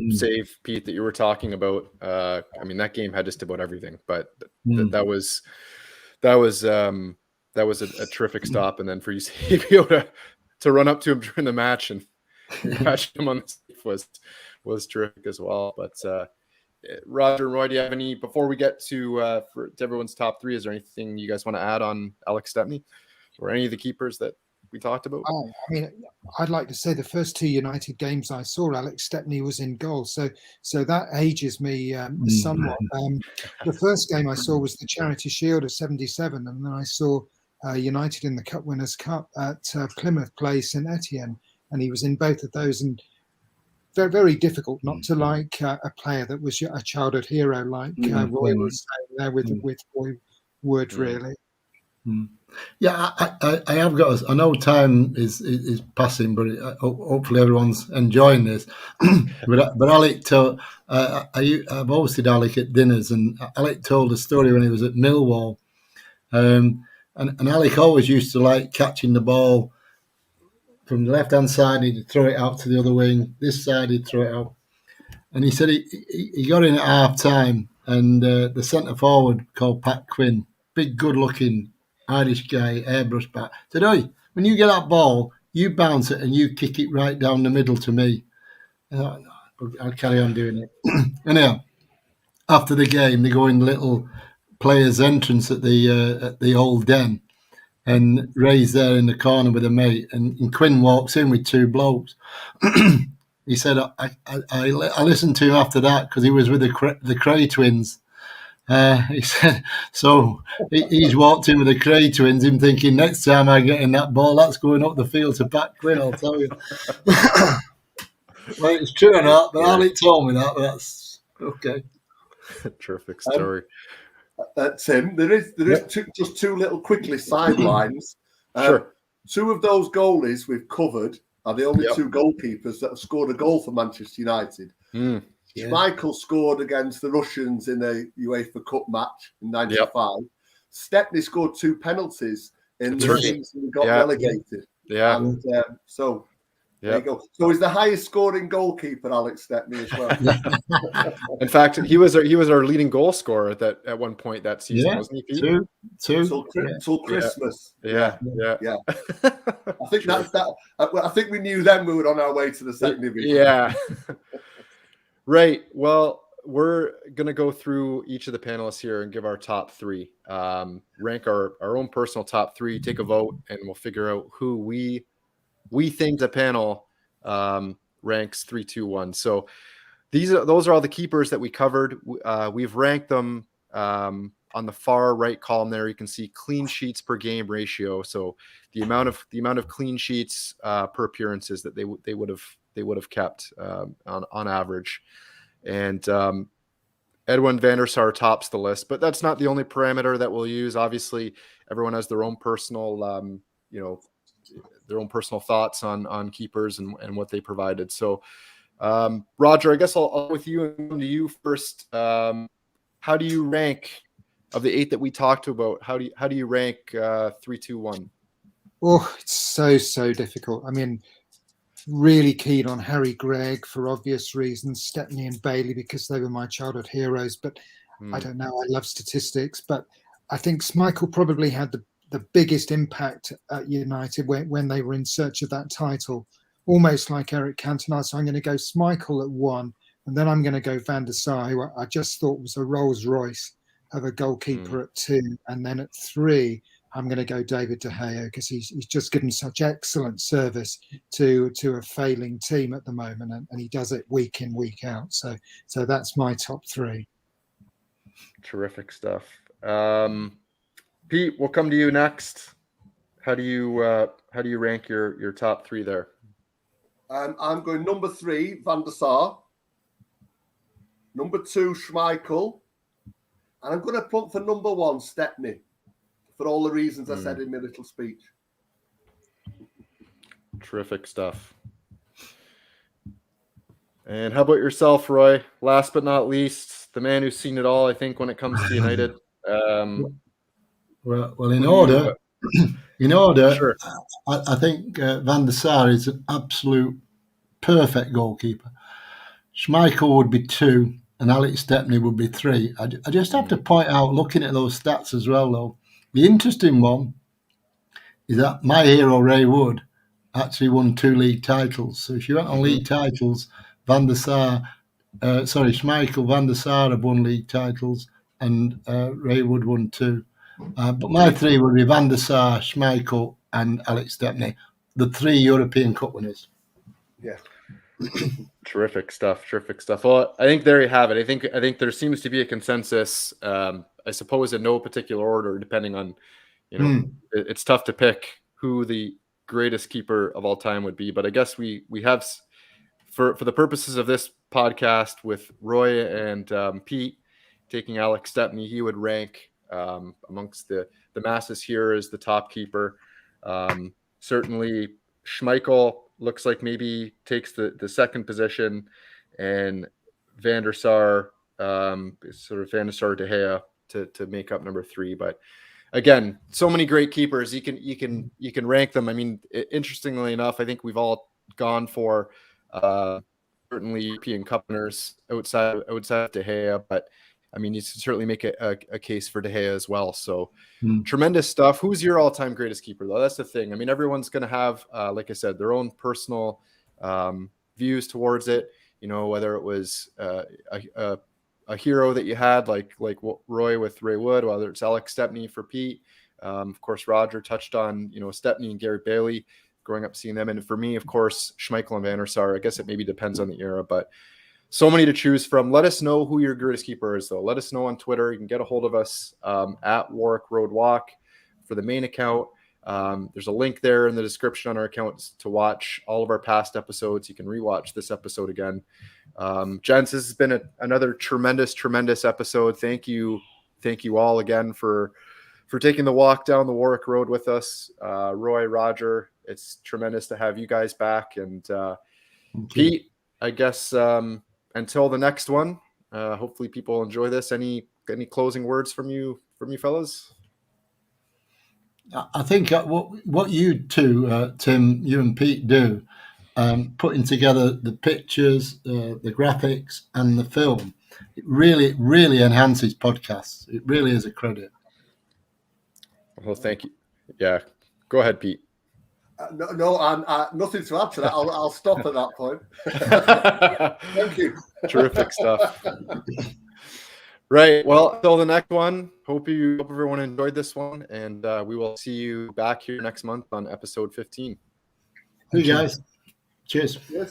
save, Pete, that you were talking about. That game had just about everything, but that was a terrific stop. And then for Eusebio to run up to him during the match and catch him on the save was terrific as well. But Roger and Roy, do you have any, before we get to everyone's top three, is there anything you guys want to add on Alex Stepney or any of the keepers that we talked about? I'd like to say the first two United games I saw, Alex Stepney was in goal, so that ages me somewhat. The first game I saw was the Charity Shield of '77, and then I saw United in the Cup Winners' Cup at Plymouth Place in Etienne, and he was in both of those. And very, very difficult not to like a player that was a childhood hero like Roy was saying there with Roy Wood, really. Yeah, I have got. I know time is passing, but hopefully everyone's enjoying this. but Alec told. I've hosted Alec at dinners, and Alec told a story when he was at Millwall. And Alec always used to like catching the ball from the left hand side. He'd throw it out to the other wing. This side, he'd throw it out. And he said he got in at half time, and the centre forward called Pat Quinn, big, good looking Irish guy, airbrush back, said, "Oi, when you get that ball, you bounce it and you kick it right down the middle to me." I thought, no, I'll carry on doing it. Anyhow, after the game, they go in the little players' entrance at the old den, and Ray's there in the corner with a mate, and Quinn walks in with two blokes. He said, I listened to him after that because he was with the Cray twins. He said, so he's walked in with the Cray twins, him thinking, next time I get in that ball, that's going up the field to Pat Quinn, I'll tell you. Well, it's true or not, but Alec told me that, but that's okay. Terrific story. Tim, there is just two little quickly sidelines. Sure. Two of those goalies we've covered are the only two goalkeepers that have scored a goal for Manchester United. Schmeichel scored against the Russians in a UEFA Cup match in '95. Stepney scored two penalties in the season we got relegated. And, there you go. So he's the highest scoring goalkeeper, Alex Stepney, as well. In fact, he was our leading goal scorer at one point that season, wasn't he? Two. Till Christmas. Yeah. I think that's that. I think we knew then we were on our way to the second division. Yeah. Right. Well, we're going to go through each of the panelists here and give our top three, rank our own personal top three, take a vote, and we'll figure out who we think the panel ranks 3, 2, 1. So those are all the keepers that we covered. We've ranked them on the far right column there. You can see clean sheets per game ratio. So the amount of clean sheets per appearances that they would have kept on average. And Edwin van der Sar tops the list, but that's not the only parameter that we'll use. Obviously, everyone has their own personal their own personal thoughts on keepers and what they provided. So, Roger, I guess I'll with you and come to you first. How do you rank of the 8 that we talked about? How do you rank 3, 2, 1? Oh, it's so difficult. I mean, really keen on Harry Gregg for obvious reasons, Stepney and Bailey because they were my childhood heroes. But I don't know. I love statistics, but I think Schmeichel probably had the biggest impact at United when they were in search of that title, almost like Eric Cantona. So I'm going to go Schmeichel at 1, and then I'm going to go Van der Sar, who I just thought was a Rolls Royce of a goalkeeper at 2, and then at 3. I'm going to go David De Gea because he's just given such excellent service to a failing team at the moment, and he does it week in, week out. So that's my top 3. Terrific stuff. Pete, we'll come to you next. How do you rank your top 3 there? I'm going number 3, Van der Sar. Number 2, Schmeichel. And I'm going to punt for number 1, Stepney, for all the reasons I said in my little speech. Terrific stuff. And how about yourself, Roy? Last but not least, the man who's seen it all, I think, when it comes to United. Well, in order, sure. I think Van der Sar is an absolute perfect goalkeeper. Schmeichel would be 2, and Alex Stepney would be 3. I just have to point out, looking at those stats as well, though, the interesting one is that my hero Ray Wood actually won 2 league titles. So if you went on league titles, Schmeichel, Van der Sar have won league titles, and Ray Wood won 2. But my 3 would be Van der Sar, Schmeichel, and Alex Stepney, the 3 European Cup winners. Yeah. Terrific stuff. Well, I think there you have it. I think there seems to be a consensus. I suppose in no particular order, depending on, it's tough to pick who the greatest keeper of all time would be. But I guess we have, for the purposes of this podcast, with Roy and Pete taking Alex Stepney, he would rank amongst the masses here as the top keeper. Certainly, Schmeichel looks like maybe takes the second position, and Van der Sar, Van der Sar De Gea to make up number 3. But again, so many great keepers. You can rank them. I mean, interestingly enough, I think we've all gone for certainly European Cup winners outside of De Gea, but I mean, you can certainly make a case for De Gea as well. So tremendous stuff. Who's your all-time greatest keeper, though? That's the thing. I mean, everyone's going to have, like I said, their own personal views towards it. Whether it was a hero that you had, like Roy with Ray Wood, whether it's Alex Stepney for Pete. Of course, Roger touched on, Stepney and Gary Bailey, growing up seeing them. And for me, of course, Schmeichel and Van der Sar. I guess it maybe depends on the era, but so many to choose from. Let us know who your greatest keeper is, though. Let us know on Twitter. You can get a hold of us at Warwick Road Walk for the main account. There's a link there in the description on our account to watch all of our past episodes. You can rewatch this episode again. Gents, this has been another tremendous episode. Thank you all again for taking the walk down the Warwick Road with us. Roy, Roger, it's tremendous to have you guys back. And Pete, I guess until the next one, hopefully people enjoy this. Any closing words from you fellas? I think what you two, Tim, you and Pete do, putting together the pictures, the graphics, and the film, it really enhances podcasts. It really is a credit. Well, thank you. Yeah, go ahead, Pete. No, I'm nothing to add to that. I'll stop at that point. Thank you. Terrific stuff. Right. Well, until the next one, hope everyone enjoyed this one, and we will see you back here next month on episode 15. Hey guys. Cheers. Yes.